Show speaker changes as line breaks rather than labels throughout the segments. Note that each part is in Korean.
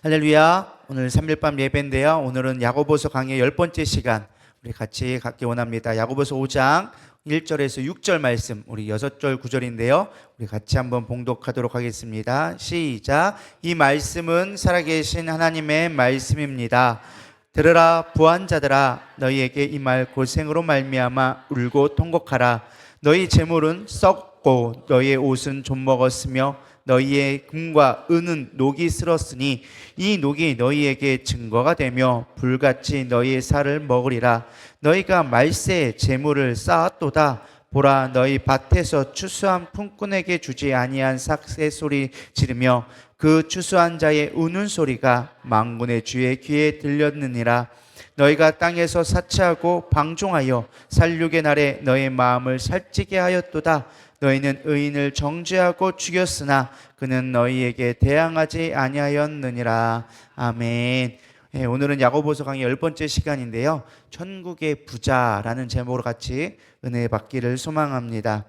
할렐루야. 오늘 3일밤 예배인데요. 오늘은 야고보서 강의 10번째 시간 우리 같이 갖기 원합니다. 야고보서 5장 1절에서 6절 말씀, 우리 6절 9절인데요. 우리 같이 한번 봉독하도록 하겠습니다. 시작. 이 말씀은 살아계신 하나님의 말씀입니다. 들으라 부한 자들아, 너희에게 이 말 고생으로 말미암아 울고 통곡하라. 너희 재물은 썩고 너희의 옷은 좀 먹었으며 너희의 금과 은은 녹이 슬었으니 이 녹이 너희에게 증거가 되며 불같이 너희의 살을 먹으리라. 너희가 말세에 재물을 쌓았도다. 보라, 너희 밭에서 추수한 품꾼에게 주지 아니한 삭새 소리 지르며 그 추수한 자의 우는 소리가 만군의 주의 귀에 들렸느니라. 너희가 땅에서 사치하고 방종하여 살육의 날에 너희 마음을 살찌게 하였도다. 너희는 의인을 정죄하고 죽였으나 그는 너희에게 대항하지 아니하였느니라. 아멘. 오늘은 야고보서 강의 10번째 시간인데요. 천국의 부자라는 제목으로 같이 은혜 받기를 소망합니다.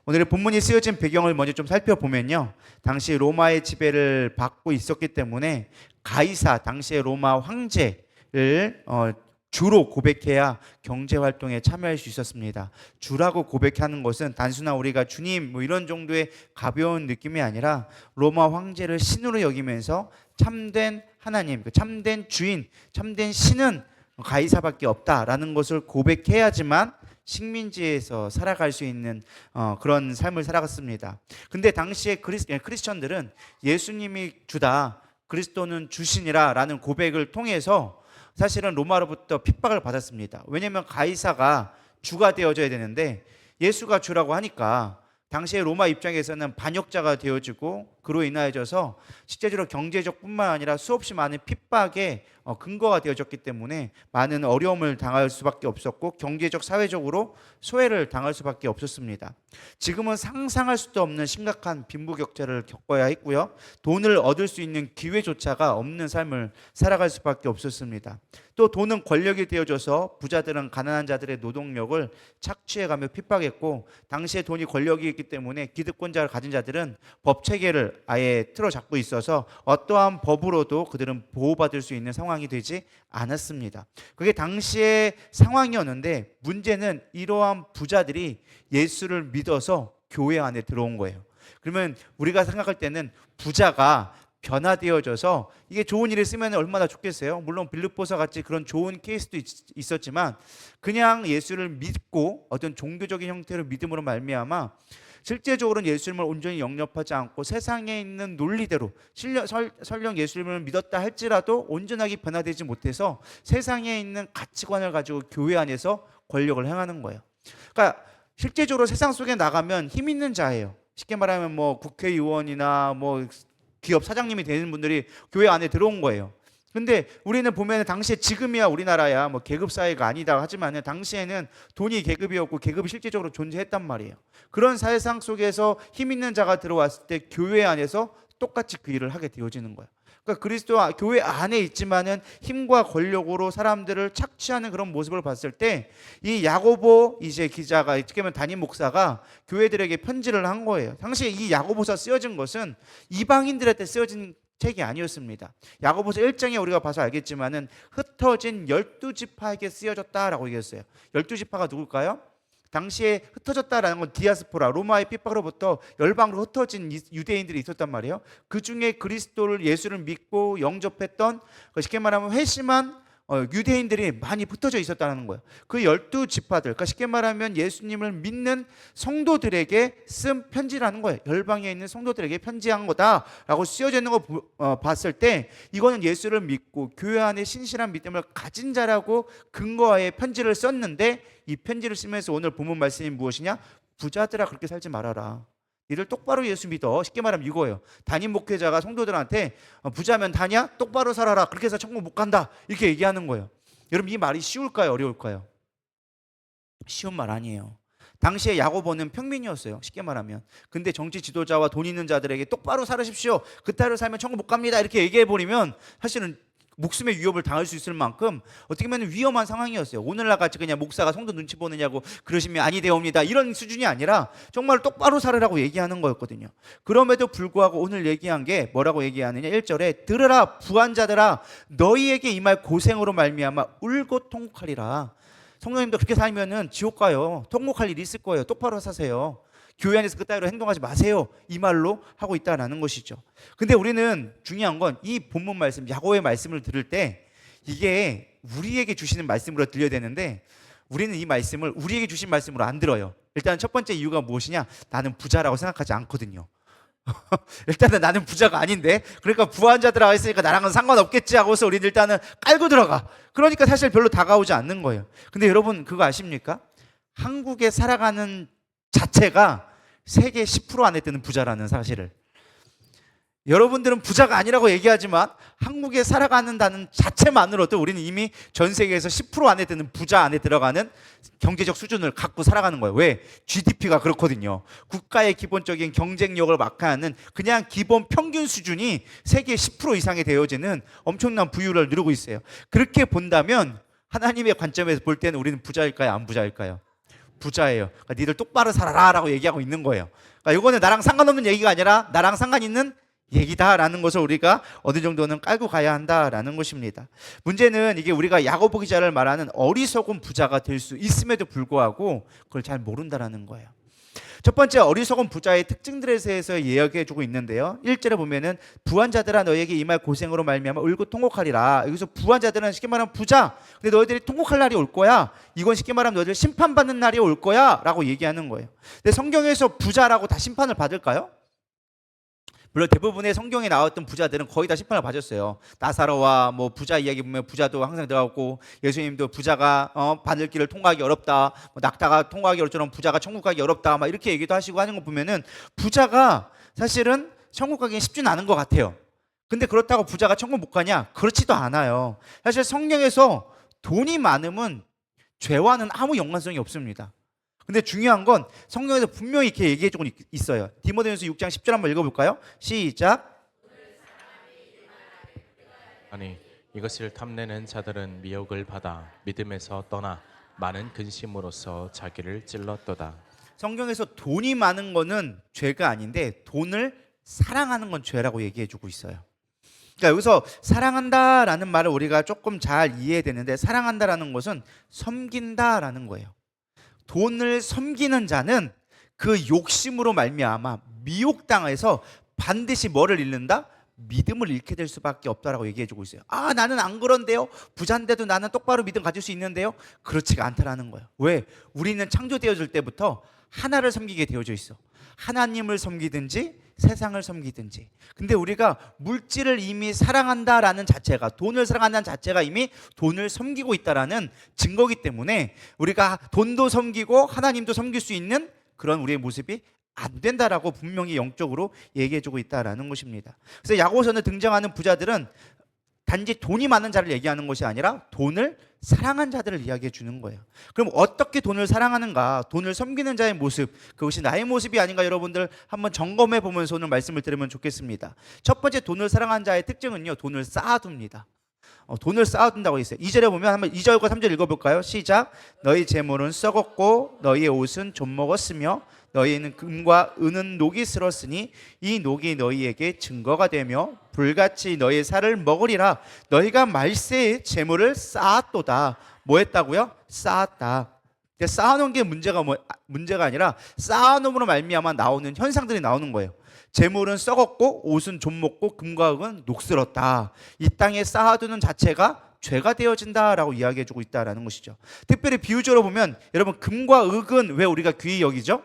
오늘의 본문이 쓰여진 배경을 먼저 좀 살펴보면요, 당시 로마의 지배를 받고 있었기 때문에 가이사, 당시의 로마 황제를 주로 고백해야 경제활동에 참여할 수 있었습니다. 주라고 고백하는 것은 단순한 우리가 주님 이런 정도의 가벼운 느낌이 아니라 로마 황제를 신으로 여기면서 참된 하나님, 참된 주인, 참된 신은 가이사밖에 없다라는 것을 고백해야지만 식민지에서 살아갈 수 있는 그런 삶을 살아갔습니다. 근데 당시에 크리스천들은 예수님이 주다, 그리스도는 주신이라 라는 고백을 통해서 사실은 로마로부터 핍박을 받았습니다. 왜냐하면 가이사가 주가 되어져야 되는데 예수가 주라고 하니까 당시의 로마 입장에서는 반역자가 되어지고, 그로 인하여져서 실제적으로 경제적 뿐만 아니라 수없이 많은 핍박의 근거가 되어졌기 때문에 많은 어려움을 당할 수밖에 없었고 경제적, 사회적으로 소외를 당할 수밖에 없었습니다. 지금은 상상할 수도 없는 심각한 빈부격차를 겪어야 했고요, 돈을 얻을 수 있는 기회조차가 없는 삶을 살아갈 수밖에 없었습니다. 또 돈은 권력이 되어져서 부자들은 가난한 자들의 노동력을 착취해가며 핍박했고, 당시에 돈이 권력이 있기 때문에 기득권자를 가진 자들은 법 체계를 아예 틀어잡고 있어서 어떠한 법으로도 그들은 보호받을 수 있는 상황이 되지 않았습니다. 그게 당시의 상황이었는데, 문제는 이러한 부자들이 예수를 믿어서 교회 안에 들어온 거예요. 그러면 우리가 생각할 때는 부자가 변화되어져서 이게 좋은 일에 쓰면 얼마나 좋겠어요. 물론 빌립보서 같이 그런 좋은 케이스도 있었지만, 그냥 예수를 믿고 어떤 종교적인 형태로 믿음으로 말미암아 실제적으로는 예수님을 온전히 영접하지 않고 세상에 있는 논리대로 설령 예수님을 믿었다 할지라도 온전하게 변화되지 못해서 세상에 있는 가치관을 가지고 교회 안에서 권력을 행하는 거예요. 그러니까 실제적으로 세상 속에 나가면 힘 있는 자예요. 쉽게 말하면 뭐 국회의원이나 뭐 기업 사장님이 되는 분들이 교회 안에 들어온 거예요. 근데 우리는 보면 당시에, 지금이야 우리나라야 뭐 계급 사회가 아니다 하지만 당시에는 돈이 계급이었고 계급이 실제적으로 존재했단 말이에요. 그런 사회상 속에서 힘 있는 자가 들어왔을 때 교회 안에서 똑같이 그 일을 하게 되어지는 거예요. 그러니까 그리스도 교회 안에 있지만은 힘과 권력으로 사람들을 착취하는 그런 모습을 봤을 때, 이 야고보 이제 기자가, 어떻게 보면 담임 목사가 교회들에게 편지를 한 거예요. 당시에 이 야고보서 쓰여진 것은 이방인들한테 쓰여진 책이 아니었습니다. 야고보서 1장에 우리가 봐서 알겠지만은 흩어진 12지파에게 쓰여졌다라고 얘기했어요. 12지파가 누굴까요? 당시에 흩어졌다라는 건 디아스포라, 로마의 핍박으로부터 열방으로 흩어진 유대인들이 있었단 말이에요. 그 중에 그리스도를, 예수를 믿고 영접했던, 쉽게 말하면 회심한 유대인들이 많이 흩어져 있었다는 거예요. 그 12지파들, 그러니까 쉽게 말하면 예수님을 믿는 성도들에게 쓴 편지라는 거예요. 열방에 있는 성도들에게 편지한 거다라고 쓰여져 있는 거 봤을 때, 이거는 예수를 믿고 교회 안에 신실한 믿음을 가진 자라고 근거하에 편지를 썼는데, 이 편지를 쓰면서 오늘 본문 말씀이 무엇이냐? 부자들아, 그렇게 살지 말아라. 니들 똑바로 예수 믿어. 쉽게 말하면 이거예요. 담임 목회자가 성도들한테 부자면 다냐? 똑바로 살아라. 그렇게 해서 천국 못 간다. 이렇게 얘기하는 거예요. 여러분, 이 말이 쉬울까요? 어려울까요? 쉬운 말 아니에요. 당시에 야고보는 평민이었어요. 쉽게 말하면. 근데 정치 지도자와 돈 있는 자들에게 똑바로 살으십시오. 그 따로 살면 천국 못 갑니다. 이렇게 얘기해버리면 사실은 목숨의 위협을 당할 수 있을 만큼 어떻게 보면 위험한 상황이었어요. 오늘날 같이 그냥 목사가 성도 눈치 보느냐고 그러시면 아니되옵니다, 이런 수준이 아니라 정말 똑바로 살으라고 얘기하는 거였거든요. 그럼에도 불구하고 오늘 얘기한 게 뭐라고 얘기하느냐, 1절에 들으라 부한자들아 너희에게 임할 고생으로 말미암아 울고 통곡하리라. 성도님도 그렇게 살면은 지옥 가요. 통곡할 일이 있을 거예요. 똑바로 사세요. 교회 안에서 그따위로 행동하지 마세요, 이 말로 하고 있다라는 것이죠. 근데 우리는 중요한 건 이 본문 말씀, 야고보의 말씀을 들을 때 이게 우리에게 주시는 말씀으로 들려야 되는데 우리는 이 말씀을 우리에게 주신 말씀으로 안 들어요. 일단 첫 번째 이유가 무엇이냐, 나는 부자라고 생각하지 않거든요. 일단은 나는 부자가 아닌데, 그러니까 부한 자들아 했으니까 나랑은 상관없겠지 하고서 우리는 일단은 깔고 들어가. 그러니까 사실 별로 다가오지 않는 거예요. 근데 여러분 그거 아십니까? 한국에 살아가는 자체가 세계 10% 안에 드는 부자라는 사실을. 여러분들은 부자가 아니라고 얘기하지만 한국에 살아가는다는 자체만으로도 우리는 이미 전 세계에서 10% 안에 드는 부자 안에 들어가는 경제적 수준을 갖고 살아가는 거예요. 왜? GDP가 그렇거든요. 국가의 기본적인 경쟁력을 막하는 그냥 기본 평균 수준이 세계 10% 이상이 되어지는 엄청난 부유를 누리고 있어요. 그렇게 본다면 하나님의 관점에서 볼 때는 우리는 부자일까요, 안 부자일까요? 부자예요. 그러니까 니들 똑바로 살아라 라고 얘기하고 있는 거예요. 그러니까 이거는 나랑 상관없는 얘기가 아니라 나랑 상관 있는 얘기다라는 것을 우리가 어느 정도는 깔고 가야 한다라는 것입니다. 문제는 이게 우리가 야고보 기자를 말하는 어리석은 부자가 될 수 있음에도 불구하고 그걸 잘 모른다라는 거예요. 첫 번째, 어리석은 부자의 특징들에 대해서 이야기해 주고 있는데요. 1절에 보면은 부한 자들아 너에게 임할 고생으로 말미암아 울고 통곡하리라. 여기서 부한 자들은 쉽게 말하면 부자, 근데 너희들이 통곡할 날이 올 거야, 이건 쉽게 말하면 너희들 심판받는 날이 올 거야 라고 얘기하는 거예요. 근데 성경에서 부자라고 다 심판을 받을까요? 물론 대부분의 성경에 나왔던 부자들은 거의 다 심판을 받았어요. 나사로와 뭐 부자 이야기 보면 부자도 항상 들어가고, 예수님도 부자가 바늘길을 통과하기 어렵다, 뭐 낙타가 통과하기 어렵처럼 부자가 천국 가기 어렵다, 막 이렇게 얘기도 하시고 하는 거 보면은 부자가 사실은 천국 가기는 쉽지는 않은 것 같아요. 근데 그렇다고 부자가 천국 못 가냐? 그렇지도 않아요. 사실 성경에서 돈이 많으면 죄와는 아무 연관성이 없습니다. 근데 중요한 건 성경에서 분명히 이렇게 얘기해주고 있어요. 디모데전서 6장 10절 한번 읽어볼까요? 시작.
아니 이것을 탐내는 자들은 미혹을 받아 믿음에서 떠나 많은 근심으로써 자기를 찔렀도다.
성경에서 돈이 많은 거는 죄가 아닌데 돈을 사랑하는 건 죄라고 얘기해주고 있어요. 그러니까 여기서 사랑한다라는 말을 우리가 조금 잘 이해해야 되는데, 사랑한다라는 것은 섬긴다라는 거예요. 돈을 섬기는 자는 그 욕심으로 말미암아 미혹당해서 반드시 뭐를 잃는다? 믿음을 잃게 될 수밖에 없다라고 얘기해주고 있어요. 아, 나는 안 그런데요, 부자인데도 나는 똑바로 믿음 가질 수 있는데요. 그렇지가 않다라는 거예요. 왜? 우리는 창조되어질 때부터 하나를 섬기게 되어져 있어. 하나님을 섬기든지 세상을 섬기든지. 근데 우리가 물질을 이미 사랑한다라는 자체가, 돈을 사랑한다는 자체가 이미 돈을 섬기고 있다라는 증거이기 때문에 우리가 돈도 섬기고 하나님도 섬길 수 있는 그런 우리의 모습이 안 된다라고 분명히 영적으로 얘기해주고 있다라는 것입니다. 그래서 야고보서는 등장하는 부자들은 단지 돈이 많은 자를 얘기하는 것이 아니라 돈을 사랑한 자들을 이야기해 주는 거예요. 그럼 어떻게 돈을 사랑하는가? 돈을 섬기는 자의 모습, 그것이 나의 모습이 아닌가? 여러분들 한번 점검해 보면서 오늘 말씀을 들으면 좋겠습니다. 첫 번째, 돈을 사랑한 자의 특징은요, 돈을 쌓아둡니다. 돈을 쌓아둔다고 있어요. 2절에 보면 한번 2절과 3절 읽어볼까요? 시작. 너희 재물은 썩었고 너희의 옷은 좀먹었으며 너희는 금과 은은 녹이 슬었으니 이 녹이 너희에게 증거가 되며 불같이 너희의 살을 먹으리라. 너희가 말세에 재물을 쌓았도다. 뭐 했다고요? 쌓았다. 쌓아놓은 게 문제가 아니라 쌓아놓음으로 말미암아 나오는 현상들이 나오는 거예요. 재물은 썩었고 옷은 좀 먹고 금과 은은 녹슬었다. 이 땅에 쌓아두는 자체가 죄가 되어진다라고 이야기해주고 있다라는 것이죠. 특별히 비유적으로 보면 여러분, 금과 흙은 왜 우리가 귀히 여기죠?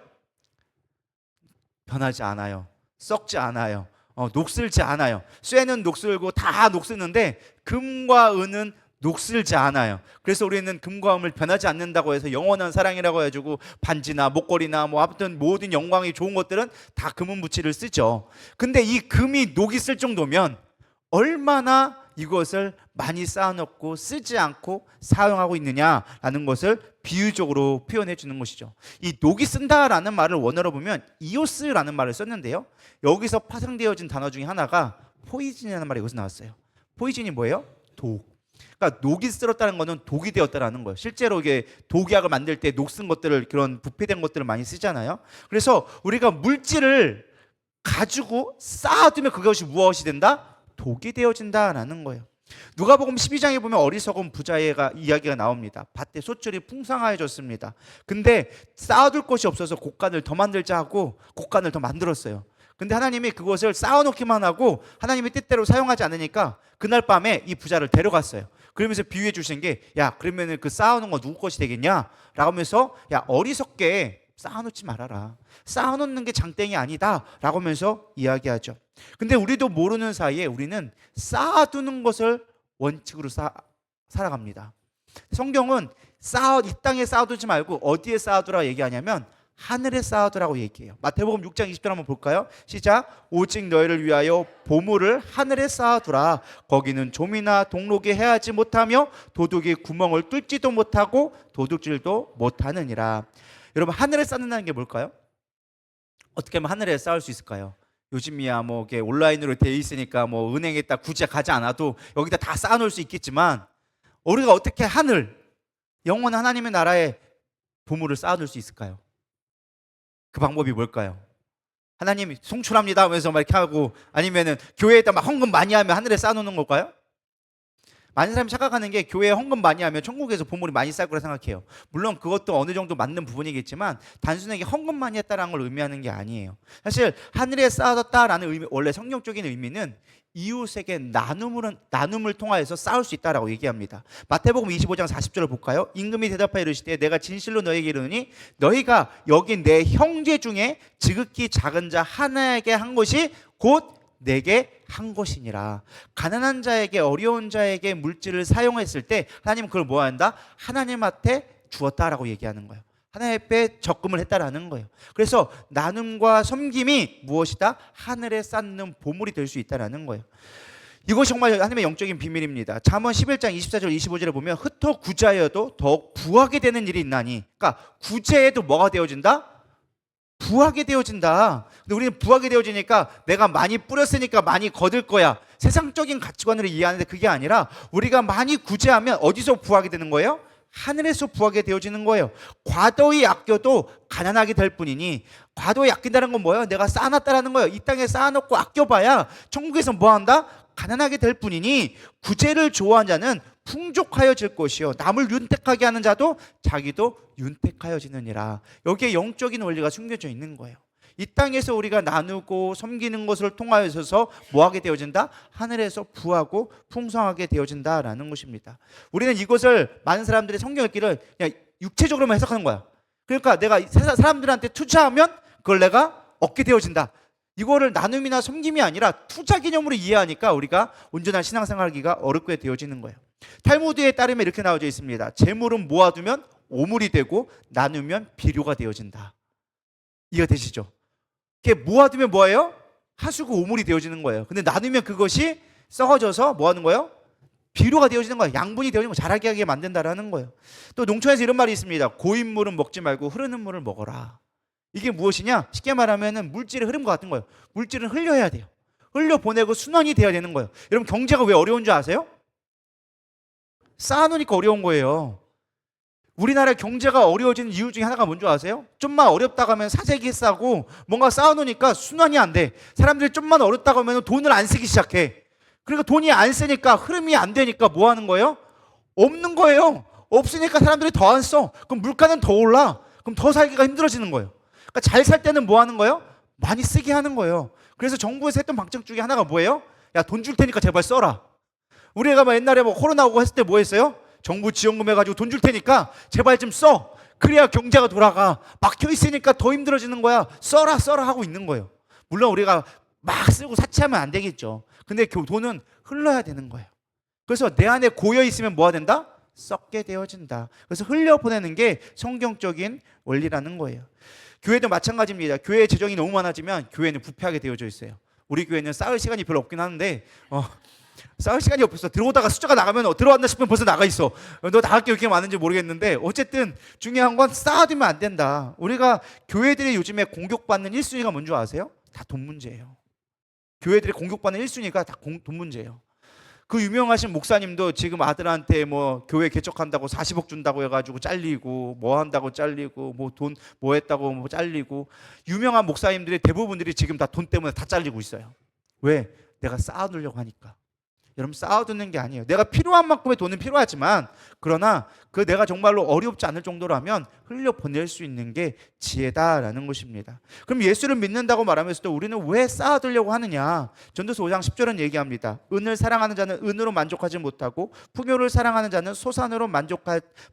변하지 않아요. 썩지 않아요. 녹슬지 않아요. 쇠는 녹슬고 다 녹슬는데 금과 은은 녹슬지 않아요. 그래서 우리는 금과 은을 변하지 않는다고 해서 영원한 사랑이라고 해가지고 반지나 목걸이나 뭐 아무튼 모든 영광이 좋은 것들은 다 금은 무치를 쓰죠. 근데 이 금이 녹이 쓸 정도면 얼마나 이것을 많이 쌓아놓고 쓰지 않고 사용하고 있느냐라는 것을 비유적으로 표현해 주는 것이죠. 이 녹이 쓴다라는 말을 원어로 보면 이오스라는 말을 썼는데요, 여기서 파생되어진 단어 중에 하나가 포이즌이라는 말이 여기서 나왔어요. 포이즌이 뭐예요? 독. 그러니까 녹이 쓸었다는 거는 독이 되었다라는 거예요. 실제로 이게 독약을 만들 때 녹 쓴 것들을, 그런 부패된 것들을 많이 쓰잖아요. 그래서 우리가 물질을 가지고 쌓아두면 그것이 무엇이 된다? 독이 되어진다라는 거예요. 누가복음 12장에 보면 어리석은 부자가 이야기가 나옵니다. 밭에 소출이 풍성하여졌습니다. 근데 쌓아둘 곳이 없어서 곡간을 더 만들자 하고 곡간을 더 만들었어요. 근데 하나님이 그것을 쌓아놓기만 하고 하나님의 뜻대로 사용하지 않으니까 그날 밤에 이 부자를 데려갔어요. 그러면서 비유해 주신 게, 야, 그러면은 그 쌓아놓은 거 누구 것이 되겠냐? 라고 하면서, 야, 어리석게 쌓아놓지 말아라. 쌓아놓는 게 장땡이 아니다. 라고 하면서 이야기하죠. 근데 우리도 모르는 사이에 우리는 쌓아두는 것을 원칙으로 살아갑니다. 성경은 이 땅에 쌓아두지 말고 어디에 쌓아두라 얘기하냐면 하늘에 쌓아두라고 얘기해요. 마태복음 6장 20절 한번 볼까요? 시작. 오직 너희를 위하여 보물을 하늘에 쌓아두라. 거기는 좀이나 동록이 해하지 못하며 도둑이 구멍을 뚫지도 못하고 도둑질도 못하느니라. 여러분, 하늘에 쌓는다는 게 뭘까요? 어떻게 하면 하늘에 쌓을 수 있을까요? 요즘이야 뭐 이게 온라인으로 돼 있으니까 뭐 은행에 딱 굳이 가지 않아도 여기다 다 쌓아놓을 수 있겠지만, 우리가 어떻게 영원한 하나님의 나라에 보물을 쌓아둘 수 있을까요? 그 방법이 뭘까요? 하나님 송출합니다 하면서 막 이렇게 하고, 아니면은 교회에다 막 헌금 많이 하면 하늘에 쌓아놓는 걸까요? 많은 사람이 착각하는 게 교회에 헌금 많이 하면 천국에서 보물이 많이 쌓일 거라 생각해요. 물론 그것도 어느 정도 맞는 부분이겠지만 단순하게 헌금 많이 했다는 걸 의미하는 게 아니에요. 사실 하늘에 쌓아뒀다라는 의미, 원래 성경적인 의미는 이웃에게 나눔을 통하여서 쌓을 수 있다라고 얘기합니다. 마태복음 25장 40절을 볼까요? 임금이 대답하여 이르시되 내가 진실로 너에게 이르노니 너희가 여기 내 형제 중에 지극히 작은 자 하나에게 한 것이 곧 내게 한 것이니라. 가난한 자에게, 어려운 자에게 물질을 사용했을 때 하나님은 그걸 뭐 한다? 하나님한테 주었다라고 얘기하는 거예요. 하나님 앞에 적금을 했다라는 거예요. 그래서 나눔과 섬김이 무엇이다? 하늘에 쌓는 보물이 될 수 있다라는 거예요. 이것이 정말 하나님의 영적인 비밀입니다. 잠언 11장 24절 25절에 보면 흩어 구자여도 더욱 부하게 되는 일이 있나니, 그러니까 구제에도 뭐가 되어진다? 부하게 되어진다. 근데 우리는 부하게 되어지니까 내가 많이 뿌렸으니까 많이 거둘 거야, 세상적인 가치관으로 이해하는데 그게 아니라 우리가 많이 구제하면 어디서 부하게 되는 거예요? 하늘에서 부하게 되어지는 거예요. 과도히 아껴도 가난하게 될 뿐이니, 과도히 아낀다는 건 뭐예요? 내가 쌓아놨다라는 거예요. 이 땅에 쌓아놓고 아껴봐야 천국에서 뭐 한다? 가난하게 될 뿐이니 구제를 좋아하는 자는 풍족하여질 것이요 남을 윤택하게 하는 자도 자기도 윤택하여지느니라. 여기에 영적인 원리가 숨겨져 있는 거예요. 이 땅에서 우리가 나누고 섬기는 것을 통하여서 뭐하게 되어진다? 하늘에서 부하고 풍성하게 되어진다라는 것입니다. 우리는 이것을 많은 사람들이 성경 읽기를 그냥 육체적으로만 해석하는 거야. 그러니까 내가 사람들한테 투자하면 그걸 내가 얻게 되어진다. 이거를 나눔이나 섬김이 아니라 투자 개념으로 이해하니까 우리가 온전한 신앙생활하기가 어렵게 되어지는 거예요. 탈무드에 따르면 이렇게 나와져 있습니다. 재물은 모아두면 오물이 되고 나누면 비료가 되어진다. 이해가 되시죠? 이게 모아두면 뭐예요? 하수구 오물이 되어지는 거예요. 근데 나누면 그것이 썩어져서 뭐 하는 거예요? 비료가 되어지는 거예요. 양분이 되어지는 거, 자라게 하게 만든다라는 거예요. 또 농촌에서 이런 말이 있습니다. 고인 물은 먹지 말고 흐르는 물을 먹어라. 이게 무엇이냐? 쉽게 말하면 물질의 흐름과 같은 거예요. 물질은 흘려야 돼요. 흘려보내고 순환이 돼야 되는 거예요. 여러분, 경제가 왜 어려운 줄 아세요? 쌓아놓으니까 어려운 거예요. 우리나라 경제가 어려워지는 이유 중에 하나가 뭔지 아세요? 좀만 어렵다고 하면 사재기 싸고 뭔가 쌓아놓으니까 순환이 안 돼. 사람들이 좀만 어렵다고 하면 돈을 안 쓰기 시작해. 그러니까 돈이 안 쓰니까 흐름이 안 되니까 뭐 하는 거예요? 없는 거예요. 없으니까 사람들이 더 안 써. 그럼 물가는 더 올라. 그럼 더 살기가 힘들어지는 거예요. 그러니까 잘 살 때는 뭐 하는 거예요? 많이 쓰게 하는 거예요. 그래서 정부에서 했던 방책 중에 하나가 뭐예요? 야, 돈 줄 테니까 제발 써라. 우리가 막 옛날에 뭐 코로나 오고 했을 때 뭐 했어요? 정부 지원금 해가지고 돈 줄 테니까 제발 좀 써. 그래야 경제가 돌아가. 막혀 있으니까 더 힘들어지는 거야. 써라 하고 있는 거예요. 물론 우리가 막 쓰고 사치하면 안 되겠죠. 근데 돈은 흘러야 되는 거예요. 그래서 내 안에 고여 있으면 뭐가 된다? 썩게 되어진다. 그래서 흘려보내는 게 성경적인 원리라는 거예요. 교회도 마찬가지입니다. 교회 재정이 너무 많아지면 교회는 부패하게 되어져 있어요. 우리 교회는 쌓을 시간이 별로 없긴 하는데 쌓을 시간이 없어. 들어오다가 숫자가 나가면 들어왔나 싶으면 벌써 나가 있어. 너 나갈 게 이렇게 많은지 모르겠는데 어쨌든 중요한 건 쌓아두면 안 된다. 우리가 교회들이 요즘에 공격받는 1순위가 뭔 줄 아세요? 다 돈 문제예요. 교회들이 공격받는 1순위가 다 돈 문제예요. 그 유명하신 목사님도 지금 아들한테 뭐 교회 개척한다고 40억 준다고 해가지고 잘리고 뭐 한다고 잘리고 뭐 돈 뭐 했다고 뭐 잘리고, 유명한 목사님들이 대부분들이 지금 다 돈 때문에 다 잘리고 있어요. 왜? 내가 쌓아두려고 하니까. 여러분, 쌓아두는 게 아니에요. 내가 필요한 만큼의 돈은 필요하지만, 그러나 그 내가 정말로 어렵지 않을 정도라면 흘려보낼 수 있는 게 지혜다라는 것입니다. 그럼 예수를 믿는다고 말하면서도 우리는 왜 쌓아두려고 하느냐? 전도서 5장 10절은 얘기합니다. 은을 사랑하는 자는 은으로 만족하지 못하고 풍요를 사랑하는 자는 소산으로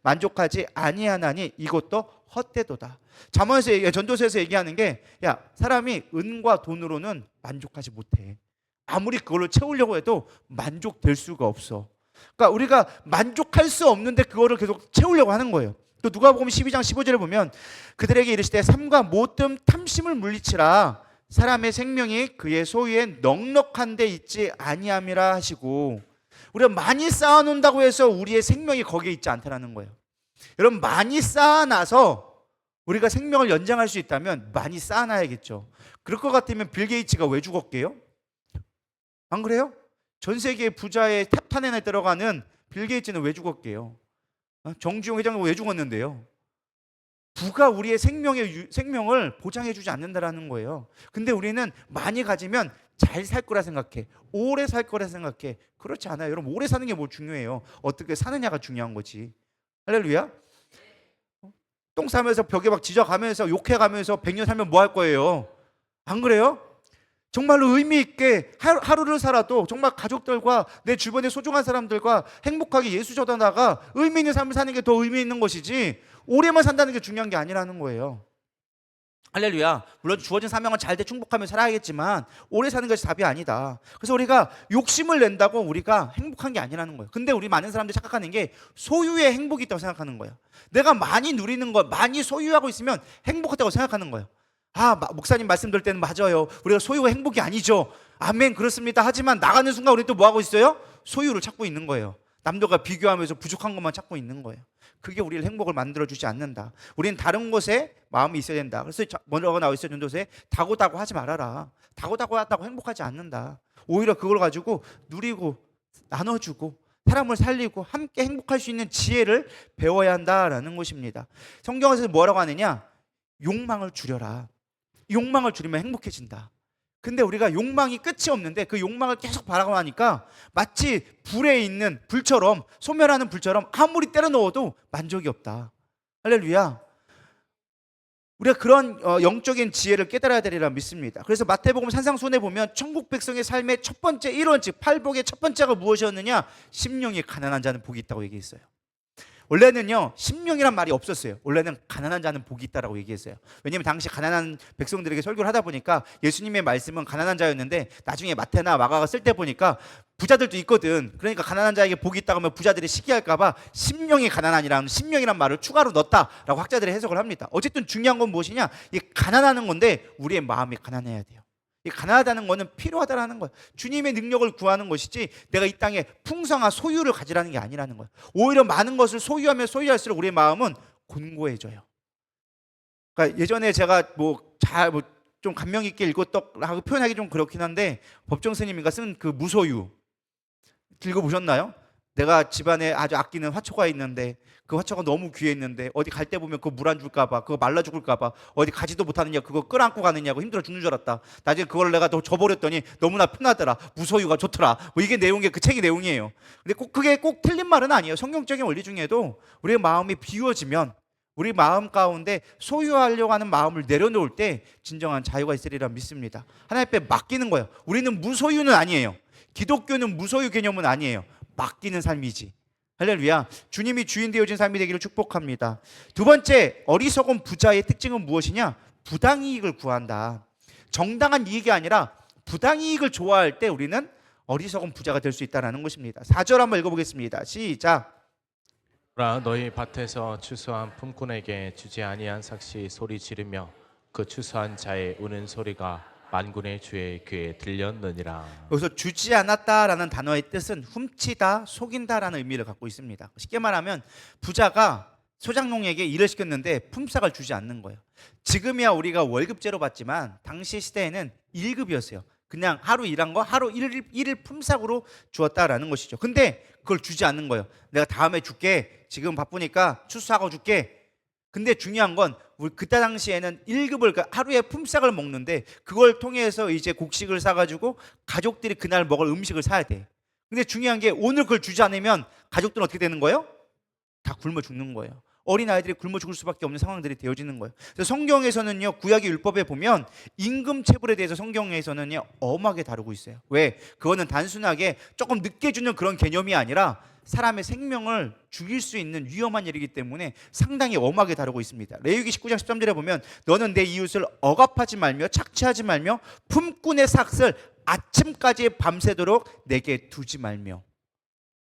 만족하지 아니하나니 이것도 헛되도다. 잠언에서 전도서에서 얘기하는 게, 야, 사람이 은과 돈으로는 만족하지 못해. 아무리 그걸로 채우려고 해도 만족될 수가 없어. 그러니까 우리가 만족할 수 없는데 그거를 계속 채우려고 하는 거예요. 또 누가복음 12장 15절에 보면 그들에게 이르시되 삼가 모든 탐심을 물리치라 사람의 생명이 그의 소유에 넉넉한 데 있지 아니함이라 하시고, 우리가 많이 쌓아놓는다고 해서 우리의 생명이 거기에 있지 않다는 거예요. 여러분, 많이 쌓아놔서 우리가 생명을 연장할 수 있다면 많이 쌓아놔야겠죠. 그럴 것 같으면 빌 게이츠가 왜 죽었게요? 안 그래요? 전 세계 부자의 탑10에 들어가는 빌 게이츠는 왜 죽었게요? 정주영 회장은 왜 죽었는데요? 부가 우리의 생명을 보장해주지 않는다라는 거예요. 근데 우리는 많이 가지면 잘 살 거라 생각해. 오래 살 거라 생각해. 그렇지 않아요. 여러분, 오래 사는 게 뭐 중요해요? 어떻게 사느냐가 중요한 거지. 할렐루야. 똥 싸면서 벽에 막 지져가면서 욕해가면서 100년 살면 뭐 할 거예요? 안 그래요? 정말로 의미 있게 하루를 살아도 정말 가족들과 내 주변의 소중한 사람들과 행복하게 예수 전하다가 의미 있는 삶을 사는 게 더 의미 있는 것이지, 오래만 산다는 게 중요한 게 아니라는 거예요. 할렐루야. 물론 주어진 사명은 잘돼 충복하며 살아야겠지만 오래 사는 것이 답이 아니다. 그래서 우리가 욕심을 낸다고 우리가 행복한 게 아니라는 거예요. 근데 우리 많은 사람들이 착각하는 게 소유의 행복이 있다고 생각하는 거예요. 내가 많이 누리는 것, 많이 소유하고 있으면 행복하다고 생각하는 거예요. 목사님 말씀 들을 때는 맞아요. 우리가 소유가 행복이 아니죠. 아멘, 그렇습니다. 하지만 나가는 순간 우리 또 뭐 하고 있어요? 소유를 찾고 있는 거예요. 남들과 비교하면서 부족한 것만 찾고 있는 거예요. 그게 우리를 행복을 만들어주지 않는다. 우리는 다른 것에 마음이 있어야 된다. 그래서 뭐라고 나와 있어요? 전도서에 다고다고 하지 말아라. 다고다고 한다고 행복하지 않는다. 오히려 그걸 가지고 누리고 나눠주고 사람을 살리고 함께 행복할 수 있는 지혜를 배워야 한다라는 것입니다. 성경에서 뭐라고 하느냐? 욕망을 줄여라. 욕망을 줄이면 행복해진다. 근데 우리가 욕망이 끝이 없는데 그 욕망을 계속 바라고 하니까 마치 불에 있는 불처럼, 소멸하는 불처럼 아무리 때려 넣어도 만족이 없다. 할렐루야. 우리가 그런 영적인 지혜를 깨달아야 되리라 믿습니다. 그래서 마태복음 산상수훈에 보면 천국 백성의 삶의 첫 번째 일원, 즉 팔복의 첫 번째가 무엇이었느냐? 심령이 가난한 자는 복이 있다고 얘기했어요. 원래는요, 심령이란 말이 없었어요. 원래는 가난한 자는 복이 있다라고 얘기했어요. 왜냐하면 당시 가난한 백성들에게 설교를 하다 보니까 예수님의 말씀은 가난한 자였는데, 나중에 마태나 마가가 쓸 때 보니까 부자들도 있거든. 그러니까 가난한 자에게 복이 있다고 하면 부자들이 시기할까봐 심령이 가난한이라는 심령이란 말을 추가로 넣었다라고 학자들이 해석을 합니다. 어쨌든 중요한 건 무엇이냐? 이 가난하는 건데 우리의 마음이 가난해야 돼요. 이 가난하다는 것은 필요하다라는 거예요. 주님의 능력을 구하는 것이지 내가 이 땅에 풍성한 소유를 가지라는 게 아니라는 거예요. 오히려 많은 것을 소유하면 소유할수록 우리의 마음은 곤고해져요. 그러니까 예전에 제가 좀 감명 있게 읽었다고 표현하기 좀 그렇긴 한데, 법정 스님인가 쓴 그 무소유 읽어보셨나요? 내가 집안에 아주 아끼는 화초가 있는데 그 화초가 너무 귀했는데 어디 갈 때 보면 그거 물 안 줄까봐, 그거 말라 죽을까봐 어디 가지도 못하느냐, 그거 끌어안고 가느냐고 힘들어 죽는 줄 알았다. 나중에 그걸 내가 더 줘버렸더니 너무나 편하더라. 무소유가 좋더라. 뭐 이게 내용이, 그 책의 내용이에요. 근데 그게 꼭 틀린 말은 아니에요. 성경적인 원리 중에도 우리의 마음이 비워지면, 우리 마음 가운데 소유하려고 하는 마음을 내려놓을 때 진정한 자유가 있으리라 믿습니다. 하나님 앞에 맡기는 거예요. 우리는 무소유는 아니에요. 기독교는 무소유 개념은 아니에요. 맡기는 삶이지. 할렐루야. 주님이 주인 되어진 삶이 되기를 축복합니다. 두 번째, 어리석은 부자의 특징은 무엇이냐? 부당이익을 구한다. 정당한 이익이 아니라 부당이익을 좋아할 때 우리는 어리석은 부자가 될 수 있다는 것입니다. 4절 한번 읽어보겠습니다. 시작.
너희 밭에서 추수한 품꾼에게 주지 아니한 삭시 소리 지르며 그 추수한 자의 우는 소리가 만군의 주의 귀에 들렸느니라.
여기서 주지 않았다라는 단어의 뜻은 훔치다, 속인다라는 의미를 갖고 있습니다. 쉽게 말하면 부자가 소장농에게 일을 시켰는데 품삯을 주지 않는 거예요. 지금이야 우리가 월급제로 받지만 당시 시대에는 1급이었어요. 그냥 하루 일한 거 하루 일일 품삯으로 주었다라는 것이죠. 근데 그걸 주지 않는 거예요. 내가 다음에 줄게. 지금 바쁘니까 추수하고 줄게. 근데 중요한 건 우리 그때 당시에는 1급을 그러니까 하루에 품삯을 먹는데 그걸 통해서 이제 곡식을 사가지고 가족들이 그날 먹을 음식을 사야 돼. 근데 중요한 게 오늘 그걸 주지 않으면 가족들은 어떻게 되는 거예요? 다 굶어 죽는 거예요. 어린아이들이 굶어 죽을 수밖에 없는 상황들이 되어지는 거예요. 그래서 성경에서는요, 구약의 율법에 보면 임금체불에 대해서 성경에서는요 엄하게 다루고 있어요. 왜? 그거는 단순하게 조금 늦게 주는 그런 개념이 아니라 사람의 생명을 죽일 수 있는 위험한 일이기 때문에 상당히 엄하게 다루고 있습니다. 레위기 19장 13절에 보면 너는 내 이웃을 억압하지 말며 착취하지 말며 품꾼의 삭을 아침까지 밤새도록 내게 두지 말며.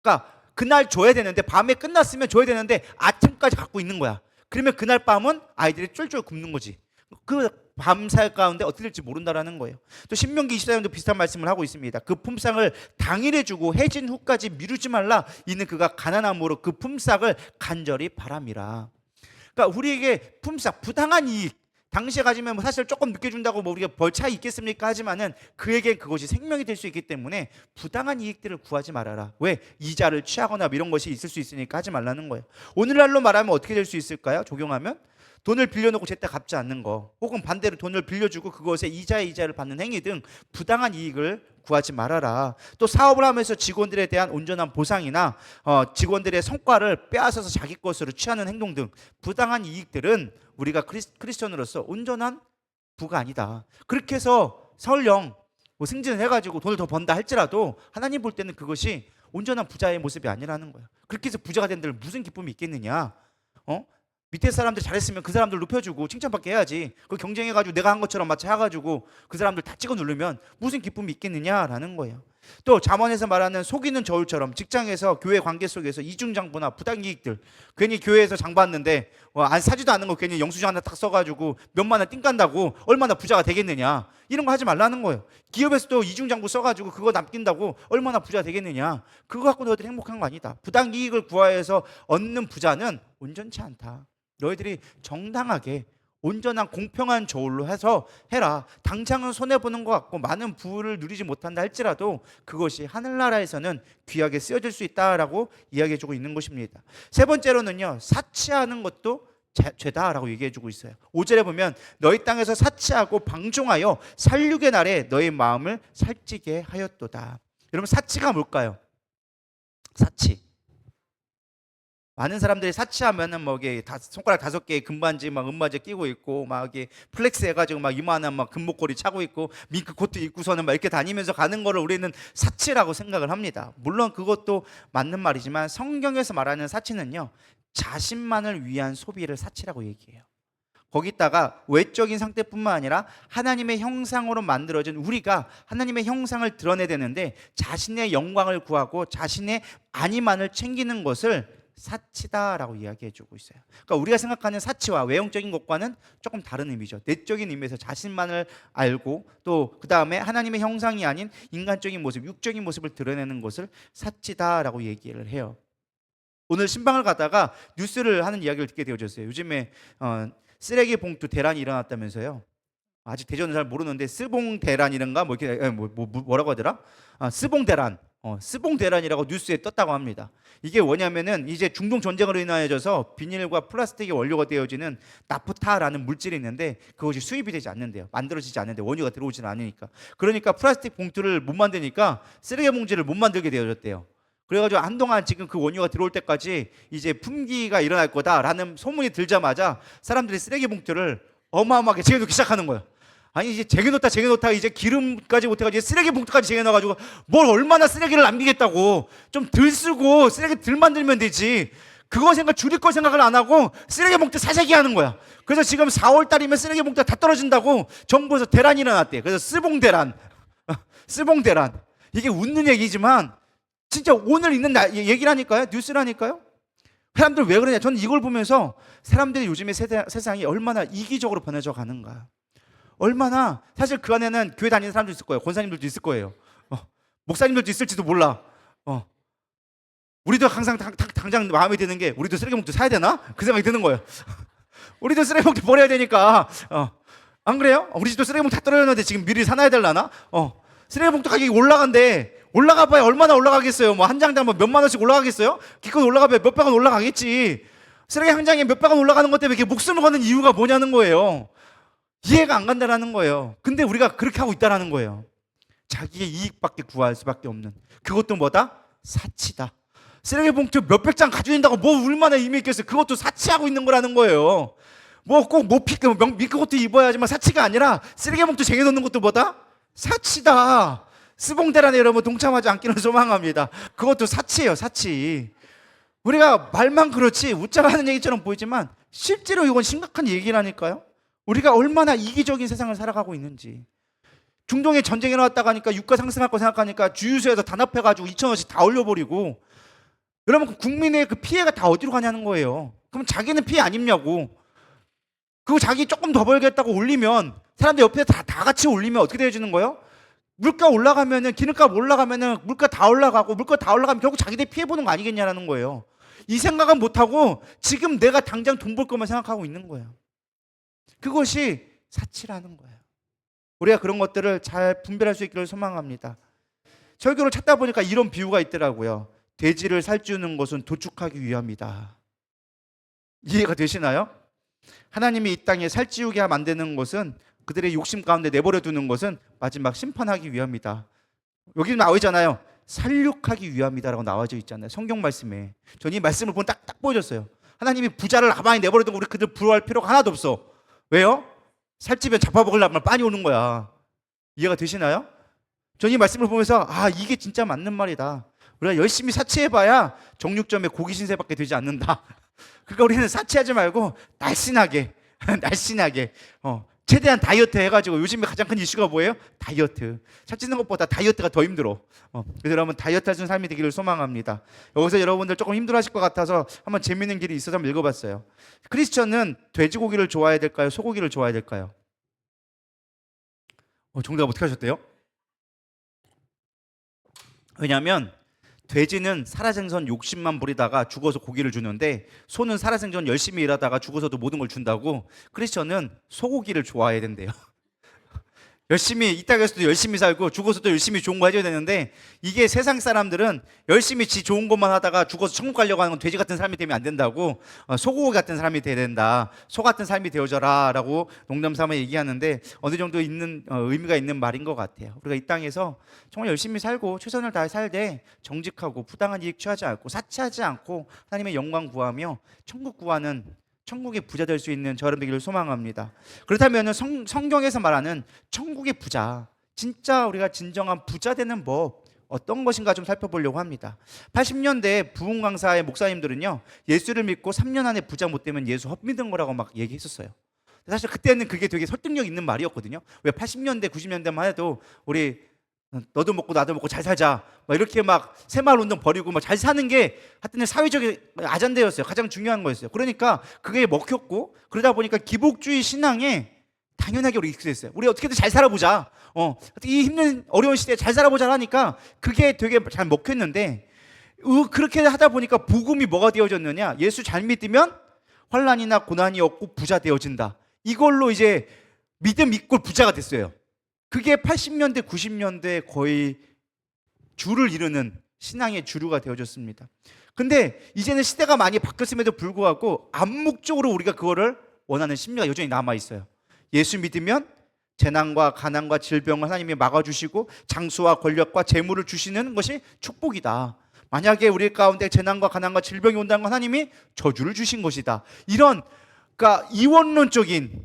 그러니까 그날 줘야 되는데 밤에 끝났으면 줘야 되는데 아침까지 갖고 있는 거야. 그러면 그날 밤은 아이들이 쫄쫄 굶는 거지. 그 밤살 가운데 어떻게 될지 모른다라는 거예요. 또 신명기 24장도 비슷한 말씀을 하고 있습니다. 그 품삯을 당일에 주고 해진 후까지 미루지 말라. 이는 그가 가난함으로 그 품삯을 간절히 바람이라. 그러니까 우리에게 품삯, 부당한 이익, 당시에 가지면 뭐 사실 조금 늦게 준다고 뭐 우리가 벌 차이 있겠습니까? 하지만은 그에게 그것이 생명이 될 수 있기 때문에 부당한 이익들을 구하지 말아라. 왜? 이자를 취하거나 이런 것이 있을 수 있으니까 하지 말라는 거예요. 오늘날로 말하면 어떻게 될 수 있을까요? 적용하면 돈을 빌려놓고 제때 갚지 않는 거, 혹은 반대로 돈을 빌려주고 그것에 이자를 받는 행위 등 부당한 이익을 구하지 말아라. 또 사업을 하면서 직원들에 대한 온전한 보상이나 직원들의 성과를 빼앗아서 자기 것으로 취하는 행동 등 부당한 이익들은 우리가 크리스천으로서 온전한 부가 아니다. 그렇게 해서 설령 뭐 승진을 해가지고 돈을 더 번다 할지라도 하나님 볼 때는 그것이 온전한 부자의 모습이 아니라는 거예요. 그렇게 해서 부자가 된 데는 무슨 기쁨이 있겠느냐? 밑에 사람들 잘했으면 그 사람들 높여주고 칭찬받게 해야지. 그 경쟁해가지고 내가 한 것처럼 마치 해가지고 그 사람들 다 찍어 누르면 무슨 기쁨이 있겠느냐라는 거예요. 또 잠언에서 말하는 속이는 저울처럼 직장에서 교회 관계 속에서 이중장부나 부당이익들, 괜히 교회에서 장 봤는데 안 사지도 않는 거 괜히 영수증 하나 딱 써가지고 몇만 원 띵간다고 얼마나 부자가 되겠느냐, 이런 거 하지 말라는 거예요. 기업에서도 이중장부 써가지고 그거 남긴다고 얼마나 부자 되겠느냐, 그거 갖고 너희들 행복한 거 아니다. 부당이익을 구하여서 얻는 부자는 온전치 않다. 너희들이 정당하게 온전한 공평한 저울로 해서 해라. 당장은 손해보는 것 같고 많은 부를 누리지 못한다 할지라도 그것이 하늘나라에서는 귀하게 쓰여질 수 있다라고 이야기해주고 있는 것입니다. 세 번째로는요, 사치하는 것도 죄다라고 얘기해주고 있어요. 5절에 보면 너희 땅에서 사치하고 방종하여 살육의 날에 너희 마음을 살찌게 하였도다. 여러분, 사치가 뭘까요? 사치. 많은 사람들이 사치하면은 뭐 이게 손가락 5개에 금반지 막 은바지 끼고 있고 막 이게 플렉스 해가지고 막 이만한 막 금목걸이 차고 있고 밍크 코트 입고서는 막 이렇게 다니면서 가는 거를 우리는 사치라고 생각을 합니다. 물론 그것도 맞는 말이지만 성경에서 말하는 사치는요, 자신만을 위한 소비를 사치라고 얘기해요. 거기다가 외적인 상태뿐만 아니라 하나님의 형상으로 만들어진 우리가 하나님의 형상을 드러내야 되는데 자신의 영광을 구하고 자신의 안위만을 챙기는 것을 사치다라고 이야기해주고 있어요. 그러니까 우리가 생각하는 사치와 외형적인 것과는 조금 다른 의미죠. 내적인 의미에서 자신만을 알고 또 그 다음에 하나님의 형상이 아닌 인간적인 모습, 육적인 모습을 드러내는 것을 사치다라고 얘기를 해요. 오늘 신방을 가다가 뉴스를 하는 이야기를 듣게 되어졌어요. 요즘에 쓰레기 봉투 대란이 일어났다면서요. 아직 대전은 잘 모르는데 스봉 대란이란가 뭐 이렇게 뭐라고 하더라? 스봉 대란. 스봉 대란이라고 뉴스에 떴다고 합니다. 이게 뭐냐면은 이제 중동 전쟁으로 인하여져서 비닐과 플라스틱의 원료가 되어지는 나프타라는 물질이 있는데 그것이 수입이 되지 않는데요. 만들어지지 않는데 원유가 들어오지는 않으니까. 그러니까 플라스틱 봉투를 못 만드니까 쓰레기 봉지를 못 만들게 되어졌대요. 그래가지고 한동안 지금 그 원유가 들어올 때까지 이제 품귀가 일어날 거다라는 소문이 들자마자 사람들이 쓰레기 봉투를 어마어마하게 쟁여놓기 시작하는 거예요. 아니 이제 쟁여놓다 이제 기름까지 못해가지고 쓰레기 봉투까지 쟁여놔가지고 뭘 얼마나 쓰레기를 남기겠다고, 좀 덜 쓰고 쓰레기 덜 만들면 되지, 그거 줄일 거 생각을 안 하고 쓰레기 봉투 사재기 하는 거야. 그래서 지금 4월 달이면 쓰레기 봉투가 다 떨어진다고 정부에서 대란이 일어났대. 그래서 스봉대란 스봉대란. 이게 웃는 얘기지만 진짜 오늘 있는 얘기라니까요. 뉴스라니까요. 사람들 왜 그러냐, 저는 이걸 보면서 사람들이 요즘에 세상이 얼마나 이기적으로 변해져 가는가, 얼마나, 사실 그 안에는 교회 다니는 사람도 있을 거예요. 권사님들도 있을 거예요. 목사님들도 있을지도 몰라. 우리도 항상 당장 마음에 드는 게 우리도 쓰레기 봉투 사야 되나? 그 생각이 드는 거예요. 우리도 쓰레기 봉투 버려야 되니까. 안 그래요? 우리 집도 쓰레기 봉투 다 떨어졌는데 지금 미리 사놔야 되려나? 쓰레기 봉투 가격이 올라가 봐야 얼마나 올라가겠어요? 뭐 한 장당 뭐 몇만 원씩 올라가겠어요? 기껏 올라가면 몇백 원 올라가겠지. 쓰레기 한 장에 몇백 원 올라가는 것 때문에 이렇게 목숨을 거는 이유가 뭐냐는 거예요. 이해가 안 간다라는 거예요. 근데 우리가 그렇게 하고 있다라는 거예요. 자기의 이익밖에 구할 수밖에 없는, 그것도 뭐다? 사치다. 쓰레기 봉투 몇백 장 가지고 있다고 뭐 얼마나 의미 있겠어요? 그것도 사치하고 있는 거라는 거예요. 뭐 꼭 밀크 옷도 입어야지만 사치가 아니라 쓰레기 봉투 쟁여놓는 것도 뭐다? 사치다. 스봉대란에 여러분 동참하지 않기를 소망합니다. 그것도 사치예요, 사치. 우리가 말만 그렇지 웃자고 하는 얘기처럼 보이지만 실제로 이건 심각한 얘기라니까요. 우리가 얼마나 이기적인 세상을 살아가고 있는지. 중동에 전쟁이 나왔다가 하니까 유가 상승할 거 생각하니까 주유소에서 단합해가지고 2,000원씩 다 올려버리고, 여러분 그 국민의 그 피해가 다 어디로 가냐는 거예요. 그럼 자기는 피해 안 입냐고. 그거 자기 조금 더 벌겠다고 올리면 사람들 옆에 다 같이 올리면 어떻게 되어지는 거예요? 물가 올라가면은, 기름값 올라가면은 물가 다 올라가고, 물가 다 올라가면 결국 자기들 피해 보는 거 아니겠냐라는 거예요. 이 생각은 못 하고 지금 내가 당장 돈 벌 것만 생각하고 있는 거예요. 그것이 사치라는 거예요. 우리가 그런 것들을 잘 분별할 수 있기를 소망합니다. 설교를 찾다 보니까 이런 비유가 있더라고요. 돼지를 살찌우는 것은 도축하기 위함이다. 이해가 되시나요? 하나님이 이 땅에 살찌우게 만드는 것은, 그들의 욕심 가운데 내버려 두는 것은 마지막 심판하기 위함이다. 여기 나와 있잖아요. 살육하기 위함이다라고 나와져 있잖아요. 성경 말씀에. 저는 이 말씀을 보면 딱 보여졌어요. 하나님이 부자를 가만히 내버려 두고 우리 그들 부러워할 필요가 하나도 없어. 왜요? 살찌면 잡아먹으려면 빨리 오는 거야. 이해가 되시나요? 저는 이 말씀을 보면서 이게 진짜 맞는 말이다. 우리가 열심히 사치해봐야 정육점에 고기 신세밖에 되지 않는다. 그러니까 우리는 사치하지 말고 날씬하게 최대한 다이어트 해가지고, 요즘에 가장 큰 이슈가 뭐예요? 다이어트. 살찌는 것보다 다이어트가 더 힘들어. 그래서 여러분 다이어트 하시는 삶이 되기를 소망합니다. 여기서 여러분들 조금 힘들어하실 것 같아서 한번 재밌는 길이 있어서 한번 읽어봤어요. 크리스천은 돼지고기를 좋아해야 될까요? 소고기를 좋아해야 될까요? 정답 어떻게 하셨대요? 왜냐하면 돼지는 살아생전 욕심만 부리다가 죽어서 고기를 주는데, 소는 살아생전 열심히 일하다가 죽어서도 모든 걸 준다고. 크리스천은 소고기를 좋아해야 된대요. 열심히 이 땅에서도 열심히 살고 죽어서도 열심히 좋은 거 해줘야 되는데, 이게 세상 사람들은 열심히 지 좋은 것만 하다가 죽어서 천국 가려고 하는 건 돼지 같은 삶이 되면 안 된다고, 소고기 같은 삶이 돼야 된다. 소 같은 삶이 되어져라 라고 농담 삼아 얘기하는데, 어느 정도 있는 의미가 있는 말인 것 같아요. 우리가 이 땅에서 정말 열심히 살고 최선을 다해 살되 정직하고 부당한 이익 취하지 않고 사치하지 않고 하나님의 영광 구하며 천국 구하는, 천국의 부자 될 수 있는 저여러분 되기를 소망합니다. 그렇다면 성경에서 말하는 천국의 부자, 진짜 우리가 진정한 부자 되는 법 어떤 것인가 좀 살펴보려고 합니다. 80년대 부흥 강사의 목사님들은요, 예수를 믿고 3년 안에 부자 못 되면 예수 헛믿은 거라고 막 얘기했었어요. 사실 그때는 그게 되게 설득력 있는 말이었거든요. 왜 80년대 90년대만 해도 우리 너도 먹고 나도 먹고 잘 살자 막 이렇게 막 새마을 운동 벌이고 막 잘 사는 게 하여튼 사회적인 아젠다였어요. 가장 중요한 거였어요. 그러니까 그게 먹혔고, 그러다 보니까 기복주의 신앙에 당연하게 우리 익숙했어요. 우리 어떻게든 잘 살아보자. 이 힘든 어려운 시대에 잘 살아보자 하니까 그게 되게 잘 먹혔는데, 그렇게 하다 보니까 복음이 뭐가 되어졌느냐? 예수 잘 믿으면 환난이나 고난이 없고 부자 되어진다. 이걸로 이제 믿음 있고 부자가 됐어요. 그게 80년대, 90년대 거의 주를 이루는 신앙의 주류가 되어졌습니다. 근데 이제는 시대가 많이 바뀌었음에도 불구하고 암묵적으로 우리가 그거를 원하는 심리가 여전히 남아있어요. 예수 믿으면 재난과 가난과 질병을 하나님이 막아주시고 장수와 권력과 재물을 주시는 것이 축복이다. 만약에 우리 가운데 재난과 가난과 질병이 온다는 건 하나님이 저주를 주신 것이다. 이런, 그러니까 이원론적인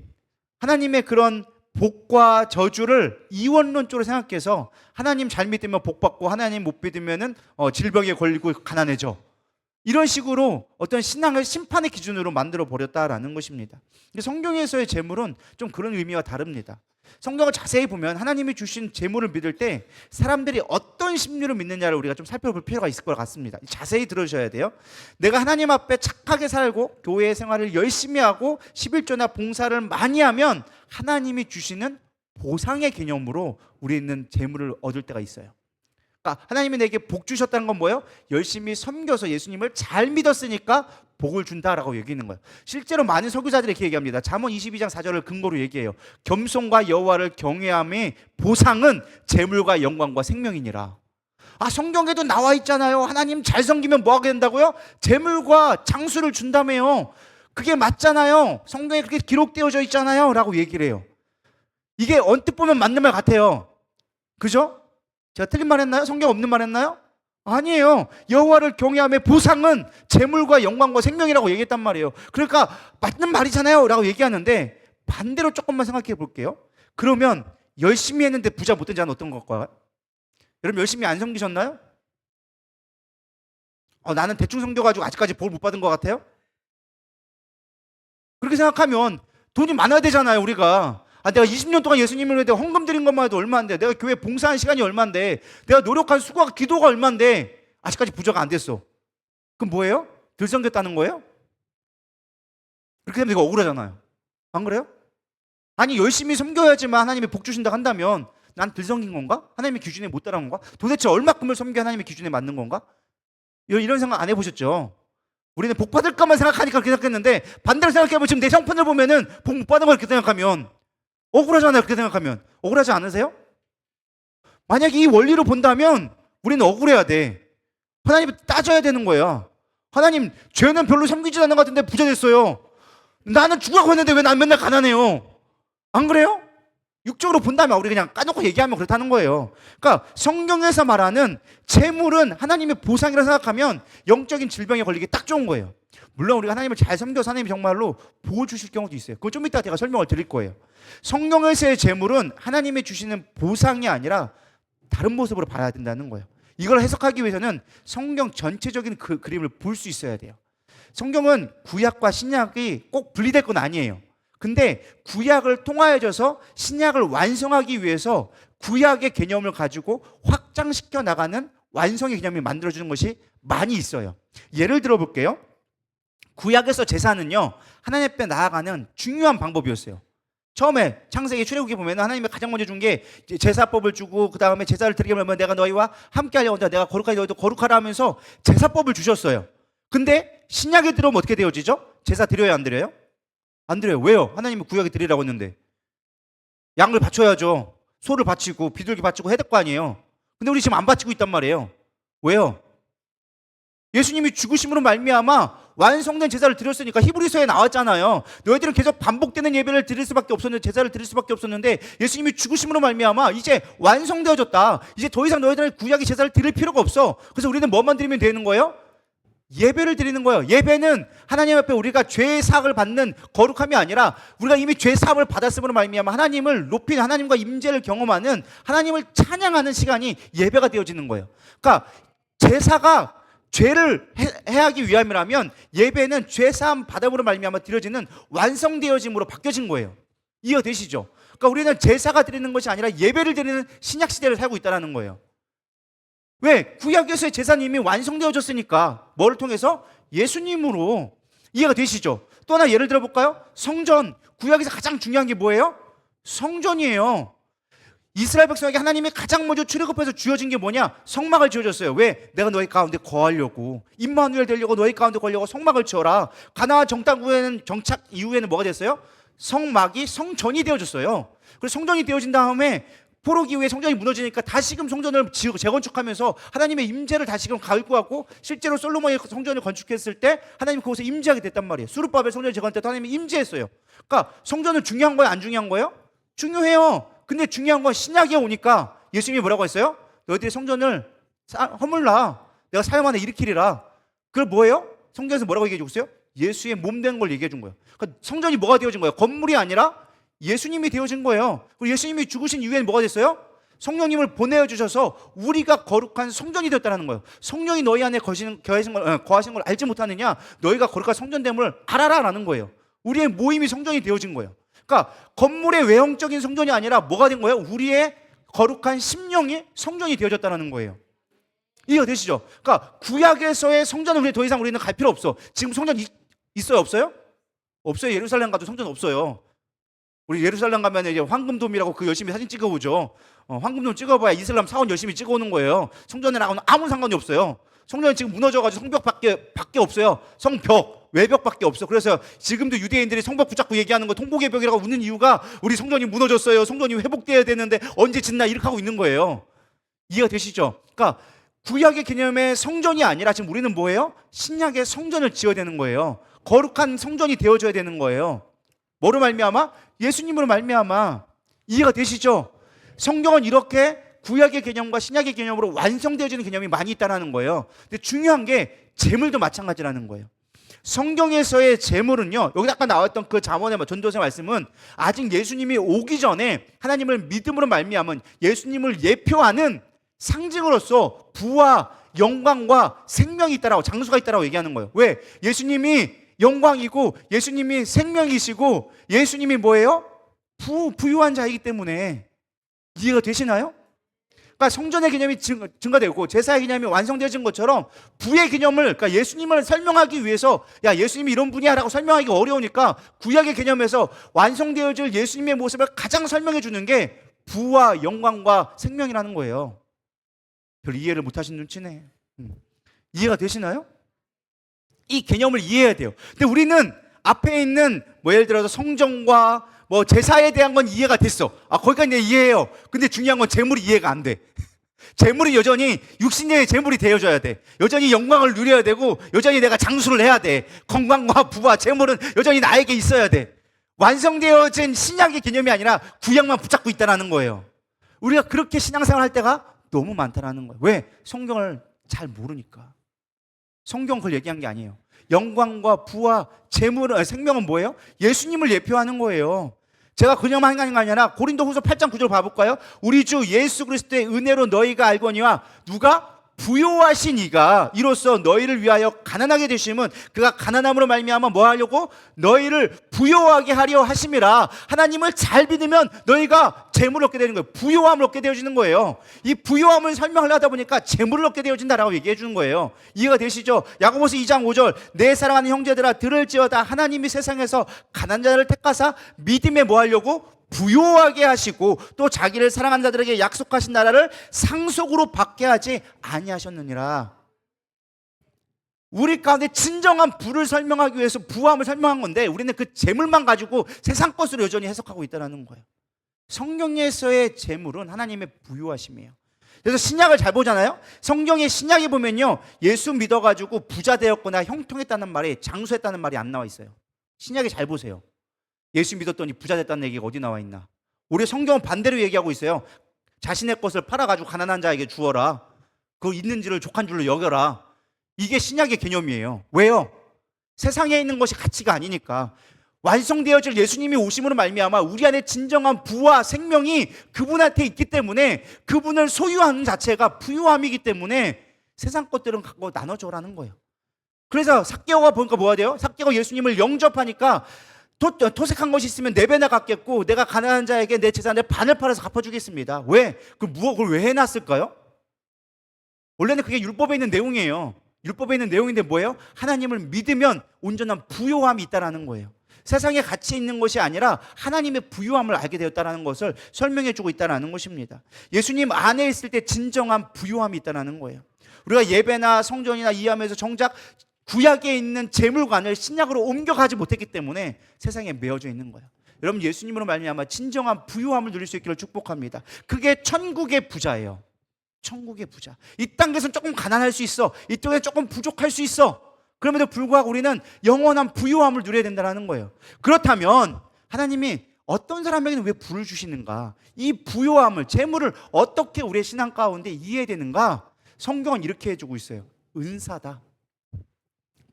하나님의 그런 복과 저주를 이원론적으로 생각해서, 하나님 잘 믿으면 복 받고 하나님 못 믿으면은 질병에 걸리고 가난해져. 이런 식으로 어떤 신앙을 심판의 기준으로 만들어 버렸다라는 것입니다. 근데 성경에서의 재물은 좀 그런 의미와 다릅니다. 성경을 자세히 보면 하나님이 주신 재물을 믿을 때 사람들이 어떤 심리로 믿느냐를 우리가 좀 살펴볼 필요가 있을 것 같습니다. 자세히 들으셔야 돼요. 내가 하나님 앞에 착하게 살고 교회 생활을 열심히 하고 11조나 봉사를 많이 하면 하나님이 주시는 보상의 개념으로 우리는 재물을 얻을 때가 있어요. 그러니까 하나님이 내게 복 주셨다는 건 뭐예요? 열심히 섬겨서 예수님을 잘 믿었으니까 복을 준다라고 얘기하는 거예요. 실제로 많은 설교자들이 이렇게 얘기합니다. 잠언 22장 4절을 근거로 얘기해요. 겸손과 여호와를 경외함의 보상은 재물과 영광과 생명이니라. 아, 성경에도 나와 있잖아요. 하나님 잘 섬기면 뭐 하게 된다고요? 재물과 장수를 준다며요. 그게 맞잖아요. 성경에 그렇게 기록되어져 있잖아요. 라고 얘기를 해요. 이게 언뜻 보면 맞는 말 같아요. 그죠? 제가 틀린 말 했나요? 성경 없는 말 했나요? 아니에요. 여호와를 경외함의 보상은 재물과 영광과 생명이라고 얘기했단 말이에요. 그러니까 맞는 말이잖아요 라고 얘기하는데, 반대로 조금만 생각해 볼게요. 그러면 열심히 했는데 부자 못 된 자는 어떤 걸까요? 여러분 열심히 안 섬기셨나요? 나는 대충 섬겨가지고 아직까지 복 못 받은 것 같아요? 그렇게 생각하면 돈이 많아야 되잖아요. 우리가 내가 20년 동안 예수님을 위해 헌금 드린 것만 해도 얼마인데, 내가 교회 봉사한 시간이 얼마인데, 내가 노력한 수고와 기도가 얼마인데 아직까지 부자가 안 됐어. 그럼 뭐예요? 덜 섬겼다는 거예요? 그렇게 되면 이거 억울하잖아요. 안 그래요? 아니 열심히 섬겨야지만 하나님이 복 주신다 한다면 난 덜 섬긴 건가? 하나님의 기준에 못 따라온 건가? 도대체 얼마큼을 섬겨 하나님의 기준에 맞는 건가? 이런 생각 안 해보셨죠? 우리는 복 받을 것만 생각하니까 그렇게 생각했는데, 반대로 생각해보면 지금 내 형편을 보면은 복 못 받은 걸 그렇게 생각하면 억울하잖아요. 그렇게 생각하면 억울하지 않으세요? 만약에 이 원리로 본다면 우리는 억울해야 돼. 하나님을 따져야 되는 거야. 하나님, 죄는 별로 섬기지 않는 것 같은데 부자 됐어요. 나는 죽어가고 했는데 왜 난 맨날 가난해요? 안 그래요? 육적으로 본다면 우리 그냥 까놓고 얘기하면 그렇다는 거예요. 그러니까 성경에서 말하는 재물은 하나님의 보상이라 생각하면 영적인 질병에 걸리기 딱 좋은 거예요. 물론 우리가 하나님을 잘 섬겨서 하나님이 정말로 보호 주실 경우도 있어요. 그건 좀 이따 제가 설명을 드릴 거예요. 성경에서의 재물은 하나님이 주시는 보상이 아니라 다른 모습으로 봐야 된다는 거예요. 이걸 해석하기 위해서는 성경 전체적인 그림을 볼 수 있어야 돼요. 성경은 구약과 신약이 꼭 분리될 건 아니에요. 근데 구약을 통하여져서 신약을 완성하기 위해서 구약의 개념을 가지고 확장시켜 나가는 완성의 개념이 만들어주는 것이 많이 있어요. 예를 들어 볼게요. 구약에서 제사는요, 하나님 앞에 나아가는 중요한 방법이었어요. 처음에 창세기 출애굽기 보면 하나님이 가장 먼저 준 게 제사법을 주고, 그 다음에 제사를 드리게 하면 내가 너희와 함께 하려고 한다, 내가 거룩하게 너희도 거룩하라 하면서 제사법을 주셨어요. 근데 신약에 들어오면 어떻게 되어지죠? 제사 드려요, 안 드려요? 안 드려요. 왜요? 하나님이 구약에 드리라고 했는데. 양을 바쳐야죠. 소를 바치고 비둘기 바치고 해야 될 거 아니에요. 근데 우리 지금 안 바치고 있단 말이에요. 왜요? 예수님이 죽으심으로 말미암아 완성된 제사를 드렸으니까. 히브리서에 나왔잖아요. 너희들은 계속 반복되는 예배를 드릴 수밖에 없었는데, 제사를 드릴 수밖에 없었는데, 예수님이 죽으심으로 말미암아 이제 완성되어졌다. 이제 더 이상 너희들은 구약의 제사를 드릴 필요가 없어. 그래서 우리는 뭐만 드리면 되는 거예요? 예배를 드리는 거예요. 예배는 하나님 앞에 우리가 죄의 사함을 받는 거룩함이 아니라, 우리가 이미 죄 사함을 받았음으로 말미암아 하나님을 높이는, 하나님과 임재를 경험하는, 하나님을 찬양하는 시간이 예배가 되어지는 거예요. 그러니까 제사가 죄를 해하기 위함이라면, 예배는 죄 사함 받음으로 말미암아 드려지는 완성되어짐으로 바뀌어진 거예요. 이해되시죠? 그러니까 우리는 제사가 드리는 것이 아니라 예배를 드리는 신약 시대를 살고 있다는 거예요. 왜? 구약에서의 제사는 이미 완성되어졌으니까. 뭐를 통해서? 예수님으로. 이해가 되시죠? 또 하나 예를 들어볼까요? 성전. 구약에서 가장 중요한 게 뭐예요? 성전이에요. 이스라엘 백성에게 하나님이 가장 먼저 출애굽해서 주어진 게 뭐냐? 성막을 지어줬어요. 왜? 내가 너희 가운데 거하려고, 임마누엘 되려고 너희 가운데 거하려고 성막을 지어라. 가나안 정착 이후에는 뭐가 됐어요? 성막이 성전이 되어졌어요. 그래서 성전이 되어진 다음에 포로 기후에 성전이 무너지니까 다시금 성전을 재건축하면서 하나님의 임재를 다시금 갖고 왔고, 실제로 솔로몬이 성전을 건축했을 때 하나님 그곳에 임재하게 됐단 말이에요. 수르바벨 성전을 재건할 때도 하나님이 임재했어요. 그러니까 성전은 중요한 거예요, 안 중요한 거예요? 중요해요. 근데 중요한 건 신약에 오니까 예수님이 뭐라고 했어요? 너희들이 성전을 허물라, 내가 사흘 만에 일으키리라. 그걸 뭐예요? 성경에서 뭐라고 얘기해 주고 있어요? 예수의 몸 된 걸 얘기해 준 거예요. 그러니까 성전이 뭐가 되어진 거예요? 건물이 아니라 예수님이 되어진 거예요. 그리고 예수님이 죽으신 이후에는 뭐가 됐어요? 성령님을 보내주셔서 우리가 거룩한 성전이 되었다는 거예요. 성령이 너희 안에 거하신 걸 알지 못하느냐? 너희가 거룩한 성전됨을 알아라라는 거예요. 우리의 모임이 성전이 되어진 거예요. 그러니까 건물의 외형적인 성전이 아니라 뭐가 된 거예요? 우리의 거룩한 심령이 성전이 되어졌다는 거예요. 이해가 되시죠? 그러니까 구약에서의 성전은 우리 더 이상 우리는 갈 필요 없어. 지금 성전 있어요, 없어요? 없어요. 예루살렘 가도 성전 없어요. 우리 예루살렘 가면 이제 황금돔이라고 그 열심히 사진 찍어오죠. 황금돔 찍어봐야 이슬람 사원 열심히 찍어오는 거예요. 성전이랑은 아무 상관이 없어요. 성전이 지금 무너져가지고 성벽밖에 없어요. 성벽, 외벽밖에 없어. 그래서 지금도 유대인들이 성벽 붙잡고 얘기하는 거 통곡의 벽이라고 웃는 이유가 우리 성전이 무너졌어요. 성전이 회복돼야 되는데 언제 짓나 이렇게 하고 있는 거예요. 이해가 되시죠? 그러니까 구약의 개념의 성전이 아니라 지금 우리는 뭐예요? 신약의 성전을 지어야 되는 거예요. 거룩한 성전이 되어줘야 되는 거예요. 뭐로 말미암아? 예수님으로 말미암아. 이해가 되시죠? 성경은 이렇게 구약의 개념과 신약의 개념으로 완성되어지는 개념이 많이 있다는 거예요. 근데 중요한 게 재물도 마찬가지라는 거예요. 성경에서의 재물은요, 여기 아까 나왔던 그 잠언의 전도서의 말씀은 아직 예수님이 오기 전에 하나님을 믿음으로 말미암은 예수님을 예표하는 상징으로서 부와 영광과 생명이 있다라고, 장수가 있다라고 얘기하는 거예요. 왜? 예수님이 영광이고 예수님이 생명이시고 예수님이 뭐예요? 부유한 자이기 때문에. 이해가 되시나요? 그러니까 성전의 개념이 증가되고 제사의 개념이 완성되어진 것처럼 부의 개념을, 그러니까 예수님을 설명하기 위해서 야 예수님이 이런 분이야 라고 설명하기 어려우니까 구약의 개념에서 완성되어질 예수님의 모습을 가장 설명해 주는 게 부와 영광과 생명이라는 거예요. 별 이해를 못하신 눈치네. 이해가 되시나요? 이 개념을 이해해야 돼요. 근데 우리는 앞에 있는 예를 들어서 성전과 제사에 대한 건 이해가 됐어. 거기까지 내가 이해해요. 근데 중요한 건 재물이 이해가 안 돼. 재물이 여전히 육신의 재물이 되어줘야 돼. 여전히 영광을 누려야 되고 여전히 내가 장수를 해야 돼. 건강과 부와 재물은 여전히 나에게 있어야 돼. 완성되어진 신약의 개념이 아니라 구약만 붙잡고 있다는 거예요. 우리가 그렇게 신앙생활 할 때가 너무 많다는 거예요. 왜? 성경을 잘 모르니까. 성경 그걸 얘기한 게 아니에요. 영광과 부와 재물은, 생명은 뭐예요? 예수님을 예표하는 거예요. 제가 그냥만 하는 게 아니라 고린도후서 8장 9절 봐볼까요? 우리 주 예수 그리스도의 은혜로 너희가 알거니와 누가 부요하신 이가 이로써 너희를 위하여 가난하게 되심은 그가 가난함으로 말미암아 뭐 하려고? 너희를 부요하게 하려 하심이라. 하나님을 잘 믿으면 너희가 재물을 얻게 되는 거예요. 부요함을 얻게 되어지는 거예요. 이 부요함을 설명을 하다 보니까 재물을 얻게 되어진다라고 얘기해 주는 거예요. 이해가 되시죠? 야고보서 2장 5절 내 사랑하는 형제들아 들을지어다 하나님이 세상에서 가난한 자를 택하사 믿음에 뭐 하려고? 부요하게 하시고 또 자기를 사랑하는 자들에게 약속하신 나라를 상속으로 받게 하지 아니하셨느니라. 우리 가운데 진정한 부를 설명하기 위해서 부함을 설명한 건데 우리는 그 재물만 가지고 세상 것으로 여전히 해석하고 있다는 거예요. 성경에서의 재물은 하나님의 부요하심이에요. 그래서 신약을 잘 보잖아요. 성경의 신약에 보면요, 예수 믿어가지고 부자 되었거나 형통했다는 말이, 장수했다는 말이 안 나와 있어요. 신약에 잘 보세요. 예수 믿었더니 부자 됐다는 얘기가 어디 나와 있나? 우리 성경은 반대로 얘기하고 있어요. 자신의 것을 팔아가지고 가난한 자에게 주어라. 그 있는지를 족한 줄로 여겨라. 이게 신약의 개념이에요. 왜요? 세상에 있는 것이 가치가 아니니까. 완성되어질 예수님이 오심으로 말미암아 우리 안에 진정한 부와 생명이 그분한테 있기 때문에 그분을 소유하는 자체가 부유함이기 때문에 세상 것들은 갖고 나눠줘라는 거예요. 그래서 삭개오가 보니까 뭐가 돼요? 삭개오가 예수님을 영접하니까 토색한 것이 있으면 4배나 갚겠고 내가 가난한 자에게 내 재산의 반을 팔아서 갚아주겠습니다. 왜? 그걸 왜 해놨을까요? 원래는 그게 율법에 있는 내용이에요. 율법에 있는 내용인데 뭐예요? 하나님을 믿으면 온전한 부요함이 있다는 거예요. 세상에 가치 있는 것이 아니라 하나님의 부요함을 알게 되었다는 것을 설명해주고 있다는 것입니다. 예수님 안에 있을 때 진정한 부요함이 있다는 거예요. 우리가 예배나 성전이나 이해하면서 정작 구약에 있는 재물관을 신약으로 옮겨가지 못했기 때문에 세상에 매어져 있는 거예요. 여러분 예수님으로 말미암아 진정한 부유함을 누릴 수 있기를 축복합니다. 그게 천국의 부자예요. 천국의 부자. 이 땅에서는 조금 가난할 수 있어. 이쪽에 조금 부족할 수 있어. 그럼에도 불구하고 우리는 영원한 부유함을 누려야 된다는 거예요. 그렇다면 하나님이 어떤 사람에게는 왜 부를 주시는가? 이 부유함을, 재물을 어떻게 우리의 신앙 가운데 이해되는가? 성경은 이렇게 해주고 있어요. 은사다.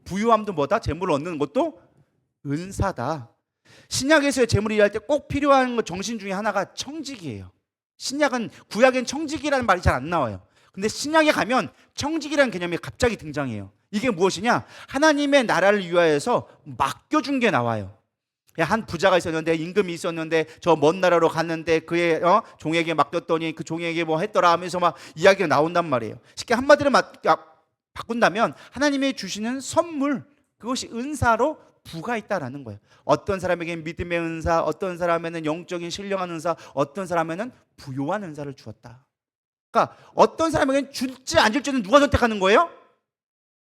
부유함도 뭐다? 재물을 얻는 것도 은사다. 신약에서의 재물을 이해할 때 꼭 필요한 것 정신 중에 하나가 청직이에요. 신약은, 구약엔 청직이라는 말이 잘 안 나와요. 근데 신약에 가면 청직이라는 개념이 갑자기 등장해요. 이게 무엇이냐? 하나님의 나라를 위하여서 맡겨준 게 나와요. 한 부자가 있었는데, 임금이 있었는데 저 먼 나라로 갔는데 그의 종에게 맡겼더니 그 종에게 뭐 했더라 하면서 막 이야기가 나온단 말이에요. 쉽게 한마디로 바꾼다면 하나님이 주시는 선물, 그것이 은사로 부가 있다라는 거예요. 어떤 사람에게는 믿음의 은사, 어떤 사람에는 영적인 신령한 은사, 어떤 사람에는 부요한 은사를 주었다. 그러니까 어떤 사람에게는 줄지 안 줄지는 누가 선택하는 거예요?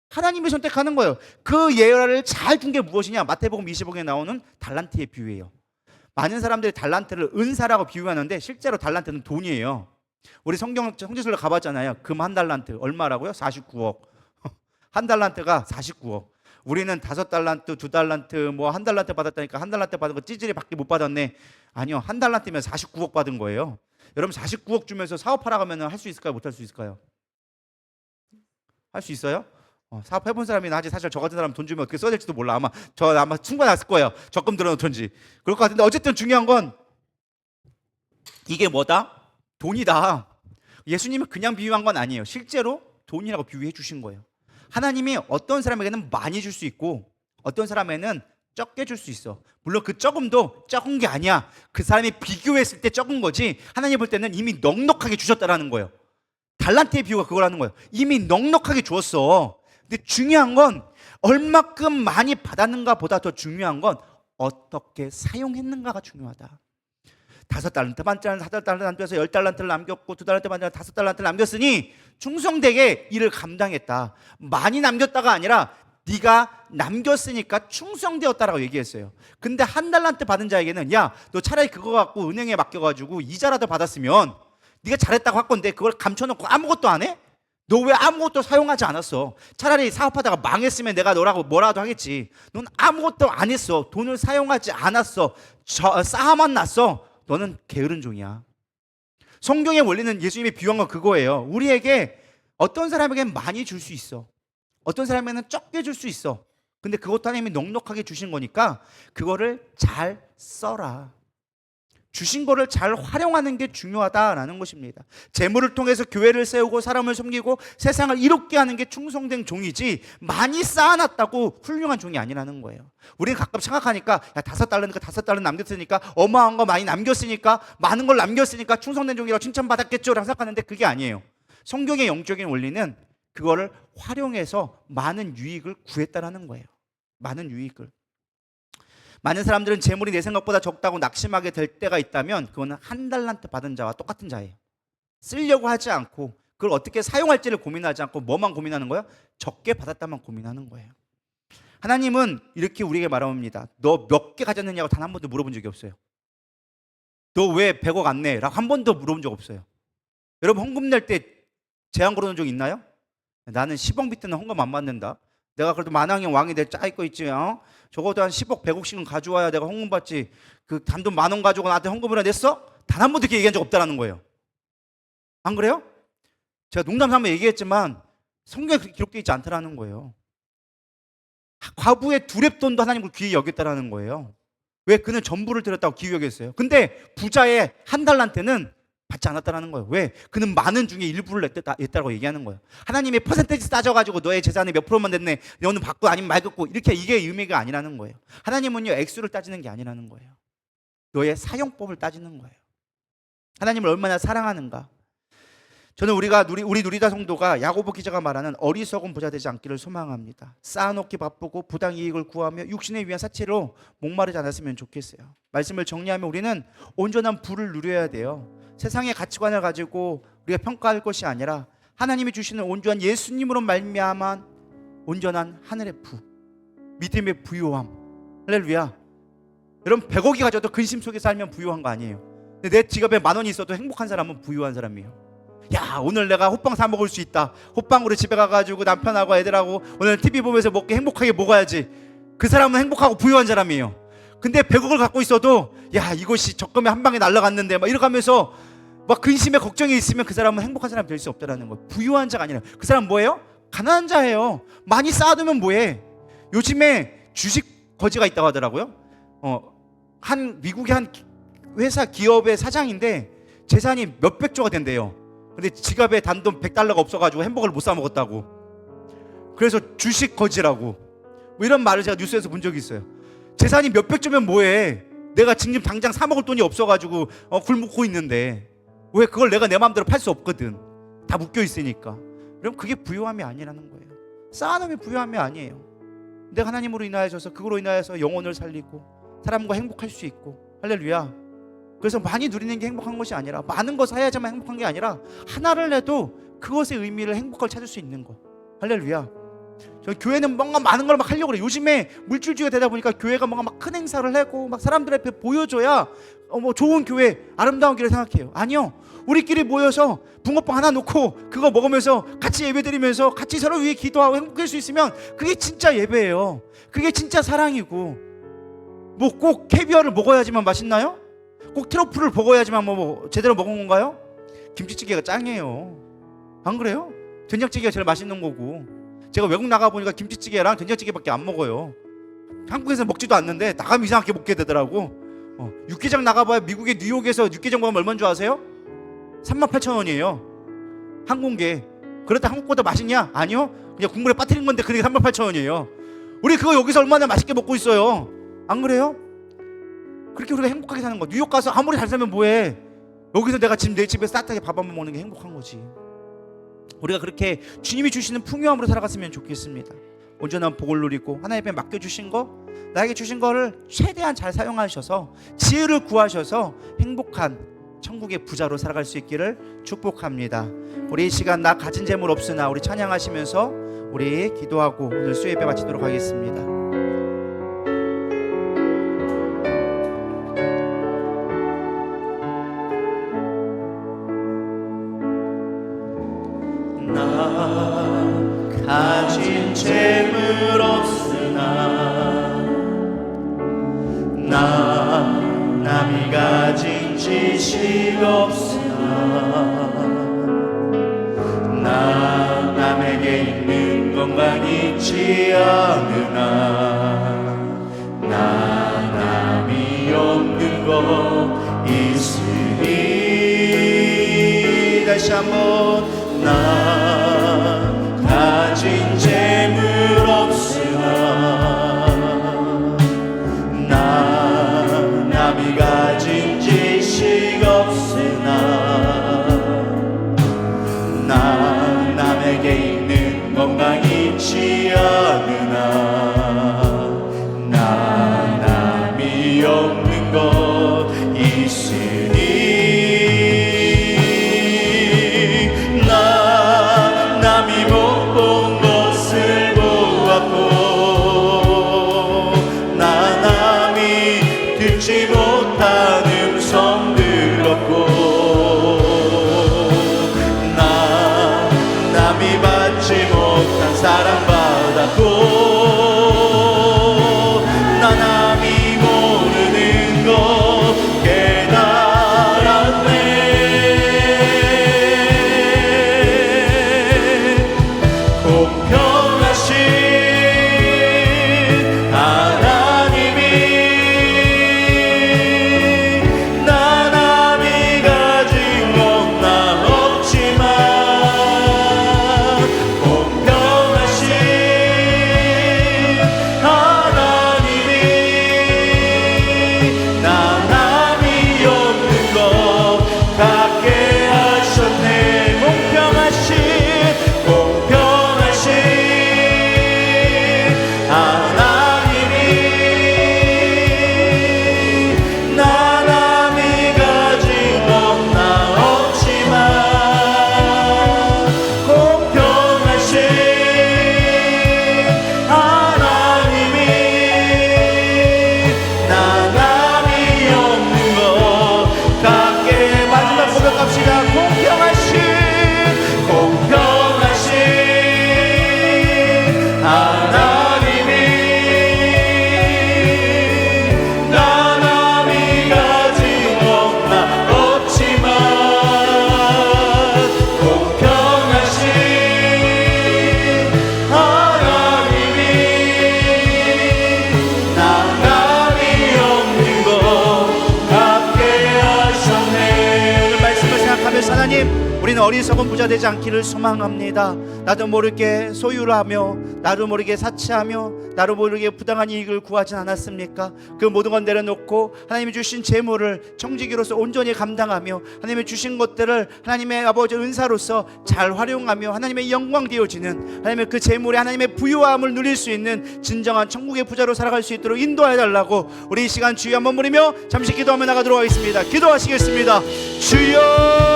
하나님이 선택하는 거예요. 그 예언을 잘 준 게 무엇이냐? 마태복음 20장에 나오는 달란트의 비유예요. 많은 사람들이 달란트를 은사라고 비유하는데 실제로 달란트는 돈이에요. 우리 성지순례 가봤잖아요. 금 한 달란트 얼마라고요? 49억. 한 달란트가 49억. 우리는 5달란트, 2달란트, 뭐 한 달란트 받았다니까 한 달란트 받은 거 찌질이 밖에 못 받았네. 아니요, 한 달란트면 49억 받은 거예요. 여러분 49억 주면서 사업하라고 하면 할 수 있을까요? 못 할 수 있을까요? 할 수 있어요? 사업해본 사람이 나지. 사실 저 같은 사람 돈 주면 어떻게 써야 될지도 몰라. 아마 충분했을 거예요. 적금 들어놓던지 그럴 것 같은데, 어쨌든 중요한 건 이게 뭐다? 돈이다. 예수님은 그냥 비유한 건 아니에요. 실제로 돈이라고 비유해 주신 거예요. 하나님이 어떤 사람에게는 많이 줄 수 있고 어떤 사람에게는 적게 줄 수 있어. 물론 그 적음도 적은 게 아니야. 그 사람이 비교했을 때 적은 거지, 하나님 볼 때는 이미 넉넉하게 주셨다라는 거예요. 달란트의 비유가 그거라는 거예요. 이미 넉넉하게 주었어. 근데 중요한 건 얼마큼 많이 받았는가 보다 더 중요한 건 어떻게 사용했는가가 중요하다. 5달란트 반짜리 4달란트 남겨서 10달란트를 남겼고 2달란트 반짜리 5달란트를 남겼으니 충성되게 일을 감당했다. 많이 남겼다가 아니라 네가 남겼으니까 충성되었다라고 얘기했어요. 근데 1달란트 받은 자에게는 야, 너 차라리 그거 갖고 은행에 맡겨가지고 이자라도 받았으면 네가 잘했다고 할 건데 그걸 감춰놓고 아무것도 안 해? 너 왜 아무것도 사용하지 않았어? 차라리 사업하다가 망했으면 내가 너라고 뭐라도 하겠지. 넌 아무것도 안 했어. 돈을 사용하지 않았어. 쌓아만 놨어. 너는 게으른 종이야. 성경의 원리는 예수님이 비유한 건 그거예요. 우리에게 어떤 사람에게는 많이 줄 수 있어. 어떤 사람에게는 적게 줄 수 있어. 근데 그것도 하나님이 넉넉하게 주신 거니까 그거를 잘 써라. 주신 거를 잘 활용하는 게 중요하다라는 것입니다. 재물을 통해서 교회를 세우고 사람을 섬기고 세상을 이롭게 하는 게 충성된 종이지, 많이 쌓아놨다고 훌륭한 종이 아니라는 거예요. 우리는 가끔 생각하니까 야, 5달러니까 5달러 남겼으니까, 어마어마한 거 많이 남겼으니까, 많은 걸 남겼으니까 충성된 종이라고 칭찬받았겠죠 라고 생각하는데 그게 아니에요. 성경의 영적인 원리는 그거를 활용해서 많은 유익을 구했다라는 거예요. 많은 유익을. 많은 사람들은 재물이 내 생각보다 적다고 낙심하게 될 때가 있다면 그거는 1달란트 받은 자와 똑같은 자예요. 쓰려고 하지 않고 그걸 어떻게 사용할지를 고민하지 않고 뭐만 고민하는 거예요? 적게 받았다만 고민하는 거예요. 하나님은 이렇게 우리에게 말합니다. 너 몇 개 가졌느냐고 단 한 번도 물어본 적이 없어요. 너 왜 100억 안 내? 라고 한 번도 물어본 적 없어요. 여러분 헌금 낼 때 제한 걸어놓은 적 있나요? 나는 10억 밑에는 헌금 안 받는다. 내가 그래도 만왕의 왕이 될 짜있고 있지. 적어도 한 10억 100억씩은 가져와야 내가 헌금 받지. 그 단돈 10,000원 가지고 나한테 헌금을 냈어? 단 한 번도 그렇게 얘기한 적 없다라는 거예요. 안 그래요? 제가 농담삼아 얘기했지만 성경에 그렇게 기록되어 있지 않다라는 거예요. 과부의 두렙돈도 하나님을 귀히 여겼다라는 거예요. 왜? 그는 전부를 드렸다고 귀히 여겼어요. 근데 부자의 1달란트는 받지 않았다라는 거예요. 왜? 그는 많은 중에 일부를 냈다고 얘기하는 거예요. 하나님이 퍼센테이지 따져가지고 너의 재산의 몇 프로만 냈네, 너는 받고 아니면 말겠고, 이렇게 이게 의미가 아니라는 거예요. 하나님은요, 액수를 따지는 게 아니라는 거예요. 너의 사용법을 따지는 거예요. 하나님을 얼마나 사랑하는가. 저는 우리 누리다 성도가 야고보 기자가 말하는 어리석은 부자 되지 않기를 소망합니다. 쌓아놓기 바쁘고 부당 이익을 구하며 육신에 위한 사치로 목마르지 않았으면 좋겠어요. 말씀을 정리하면 우리는 온전한 부를 누려야 돼요. 세상의 가치관을 가지고 우리가 평가할 것이 아니라 하나님이 주시는 온전한 예수님으로 말미암은 온전한 하늘의 부, 믿음의 부요함. 할렐루야. 여러분 100억이 가져도 근심 속에 살면 부요한 거 아니에요. 근데 내 지갑에 10,000원이 있어도 행복한 사람은 부요한 사람이에요. 야, 오늘 내가 호빵 사 먹을 수 있다. 호빵으로 집에 가가지고 남편하고 애들하고 오늘 TV 보면서 먹게 행복하게 먹어야지. 그 사람은 행복하고 부유한 사람이에요. 근데 100억을 갖고 있어도 야, 이것이 적금에 한 방에 날아갔는데 막 이러면서 막 근심에 걱정이 있으면 그 사람은 행복한 사람이 될 수 없다라는 거예요. 부유한 자가 아니라 그 사람 뭐예요? 가난한 자예요. 많이 쌓아두면 뭐해? 요즘에 주식 거지가 있다고 하더라고요. 한 미국의 한 회사 기업의 사장인데 재산이 몇백 조가 된대요. 근데 지갑에 단돈 100달러가 없어가지고 햄버거를 못 사 먹었다고. 그래서 주식 거지라고 뭐 이런 말을 제가 뉴스에서 본 적이 있어요. 재산이 몇백 조면 뭐해? 내가 지금 당장 사 먹을 돈이 없어가지고 굶고 있는데 왜 그걸 내가 내 마음대로 팔 수 없거든. 다 묶여 있으니까. 그럼 그게 부유함이 아니라는 거예요. 쌓아놓으면 부유함이 아니에요. 내가 하나님으로 인하여서 그거로 인하여서 영혼을 살리고 사람과 행복할 수 있고. 할렐루야. 그래서 많이 누리는 게 행복한 것이 아니라, 많은 것 사야지만 행복한 게 아니라, 하나를 내도 그것의 의미를, 행복을 찾을 수 있는 것. 할렐루야. 저 교회는 뭔가 많은 걸 막 하려고 그래. 요즘에 물질주의가 되다 보니까 교회가 뭔가 막 큰 행사를 하고 막 사람들 앞에 보여줘야 뭐 좋은 교회, 아름다운 교회 생각해요. 아니요, 우리끼리 모여서 붕어빵 하나 놓고 그거 먹으면서 같이 예배드리면서 같이 서로 위해 기도하고 행복할 수 있으면 그게 진짜 예배예요. 그게 진짜 사랑이고. 뭐 꼭 캐비어를 먹어야지만 맛있나요? 꼭 트러플을 먹어야지만 뭐 제대로 먹은 건가요? 김치찌개가 짱이에요. 안 그래요? 된장찌개가 제일 맛있는 거고. 제가 외국 나가보니까 김치찌개랑 된장찌개밖에 안 먹어요. 한국에서 먹지도 않는데 나가면 이상하게 먹게 되더라고. 육개장 나가봐야, 미국의 뉴욕에서 육개장 먹으면 얼마인 줄 아세요? 38,000원이에요 한 공기에. 그렇다 한국보다 맛있냐? 아니요, 그냥 국물에 빠뜨린 건데 그게 38,000원이에요 우리 그거 여기서 얼마나 맛있게 먹고 있어요. 안 그래요? 그렇게 우리가 행복하게 사는 거. 뉴욕 가서 아무리 잘 살면 뭐해? 여기서 내가 지금 내 집에서 따뜻하게 밥 한 번 먹는 게 행복한 거지. 우리가 그렇게 주님이 주시는 풍요함으로 살아갔으면 좋겠습니다. 온전한 복을 누리고 하나님께 맡겨주신 거, 나에게 주신 거를 최대한 잘 사용하셔서 지혜를 구하셔서 행복한 천국의 부자로 살아갈 수 있기를 축복합니다. 우리 이 시간 나 가진 재물 없으나 우리 찬양하시면서 우리 기도하고 오늘 수예배 마치도록 하겠습니다. 나 가진 재물 없으나 나 남이 가진 지식 없으나 나 남에게 있는 것만 있지 않으나 나 남이 없는 것 있으니. 다시 한번. 나 가진 재물 없으나 나 남이 가진 지식 없으나 나 남에게 있는 건강 있지 않으나 나 남이 없는 것 있으니. 남이 못 본 것을 보았고 나 남이 듣지 못한 음성 들었고 나 남이 받지 못한 사랑 받았고 나 남이 모르는 것 깨달았네. 공평하신 하나님이 나 남이 가진 건 나 없지만 공평하신 하나님이 나 남이 없는 것 갖게 하셨네. 공평하신 하나님이 나 남이 가진 건 나 없지만 공평하신 하나님이 나 남이 없는 것 갖게. 마지막 고백합시다. 공평하신 하나님이 나 남이 가진 건 나 없지만 공평하신 하나님이 나 남이 없는 것 갖게 하셨네. 오늘 말씀을 생각하면서 하나님, 우리는 어리석은 부자 되지 않기를 소망합니다. 나도 모르게 소유를 하며 나도 모르게 사치하며 나도 모르게 부당한 이익을 구하진 않았습니까? 그 모든 건 내려놓고 하나님이 주신 재물을 청지기로서 온전히 감당하며 하나님이 주신 것들을 하나님의 아버지 은사로서 잘 활용하며 하나님의 영광 되어지는 하나님의 그 재물에 하나님의 부유함을 누릴 수 있는 진정한 천국의 부자로 살아갈 수 있도록 인도해달라고 우리 이 시간 주여 한번 부르며 잠시 기도하며 나가도록 하겠습니다. 기도하시겠습니다. 주여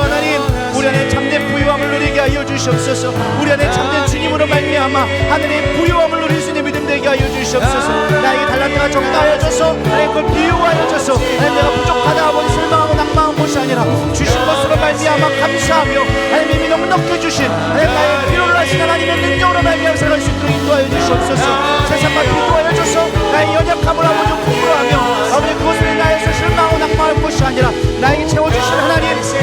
하나님, 우리 안에 참된 부유함을 누리게 하여 주시옵소서. 우리 안에 참된 주님으로 말미암아 하늘의 부유함을 누릴 수 있는 믿음 되게 하여 주시옵소서. 나에게 달란트가 적다 하여져서 하나님 그걸 비유하여져서 하나님 내가 부족하다 아버지 실망하고 낙망한 것이 아니라 주신 것으로 말미암아 감사하며 하나님 이미 넉넉히 주신 하나님 나의 필요를 하신 하나님의 능력으로 말미암아 살아갈 수 있도록 인도하여 주시옵소서. 세상과 비교하여져서 나의 연약함을 아버지 부끄러워하며 아버지 그것을 나에서 실망하고 낙망할 것이 아니라 나에게 채워주신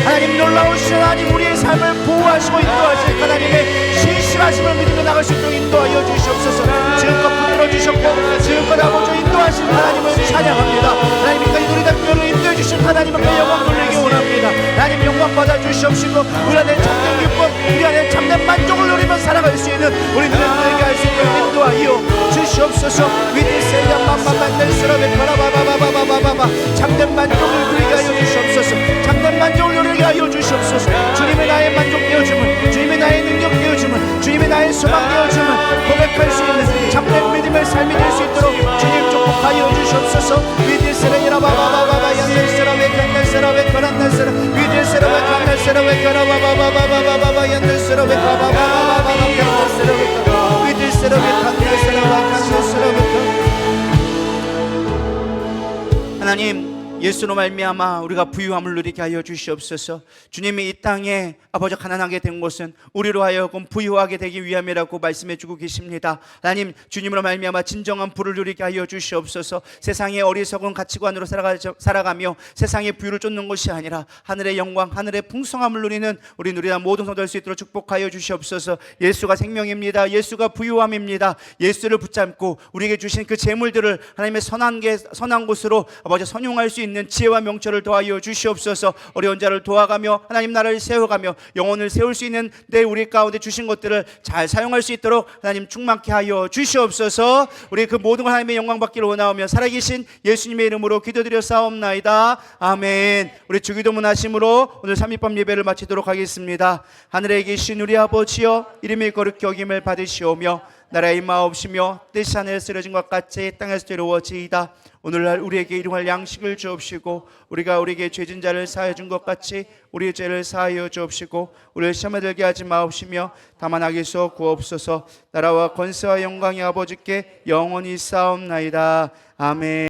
하나님 놀라우신 하나님 우리의 삶을 보호하시고 인도하실 하나님의 신실하심을 믿으며 나갈 수 있도록 인도하여 주시옵소서. 지금껏 붙들어 주셨고 지금껏 아버지 인도하신 하나님을 찬양합니다. 하나님께까지 우리 대표를 인도해 주신 하나님을 그 영광 돌리기 원합니다. 하나님 영광 받아 주시옵시고 우리 안에 참된 기쁨 우리 안에 참된 만족을 누리며 살아갈 수 있는 우리 누리들에게 할 수 있도록 인도하여 주시옵소서. 위대세야 맘맘만들스러베 바라바바바바바바바 참된 만족을 누리게 하여 주시옵소서. 참된 만족을 누리게 하여 주시옵소서. 주님의 나의 만족 되어줌을 주님의 나의 능력 되어줌을 주님의 나의 소망 되어줌을 고백할 수 있는 참된 믿음의 삶이 될 수 있도록 주님 축복하여 주시옵소서. 위대세라 바바바바바 얀들스러베 칸들스러베 거란들스러 위대세라 칸들스러베 거라바바바바바바바 얀들스러베 바바바바바바 칸들스러베 위대세라 칸들스러베 칸들스러베. 하나님 예수로 말미암아 우리가 부유함을 누리게 하여 주시옵소서. 주님이 이 땅에 아버지 가난하게 된 것은 우리로 하여금 부유하게 되기 위함이라고 말씀해 주고 계십니다. 하나님 주님으로 말미암아 진정한 부를 누리게 하여 주시옵소서. 세상의 어리석은 가치관으로 살아가며 세상의 부유를 쫓는 것이 아니라 하늘의 영광 하늘의 풍성함을 누리는 우리 누리다 모든 성도 될 수 있도록 축복하여 주시옵소서. 예수가 생명입니다. 예수가 부유함입니다. 예수를 붙잡고 우리에게 주신 그 재물들을 하나님의 선한 곳으로 아버지 선용할 수 있는 지혜와 명철을 더하여 주시옵소서. 어려운 자를 도와가며 하나님 나라를 세워가며 영혼을 세울 수 있는 내 우리 가운데 주신 것들을 잘 사용할 수 있도록 하나님 충만케 하여 주시옵소서. 우리 그 모든 걸 하나님의 영광 받기를 원하오며 살아계신 예수님의 이름으로 기도드려 싸움나이다. 아멘. 우리 주기도문 하심으로 오늘 3일밤 예배를 마치도록 하겠습니다. 하늘에 계신 우리 아버지여 이름이 거룩히 여김을 받으시오며 나라의 임하옵시며 뜻이 하늘에 쓰러진 것 같이 땅에서 이루어지이다. 오늘날 우리에게 일용할 양식을 주옵시고 우리가 우리에게 죄진 자를 사하여 준 것 같이 우리의 죄를 사하여 주옵시고 우리를 시험에 들게 하지 마옵시며 다만 악에서 구하옵소서. 나라와 권세와 영광이 아버지께 영원히 싸움나이다. 아멘.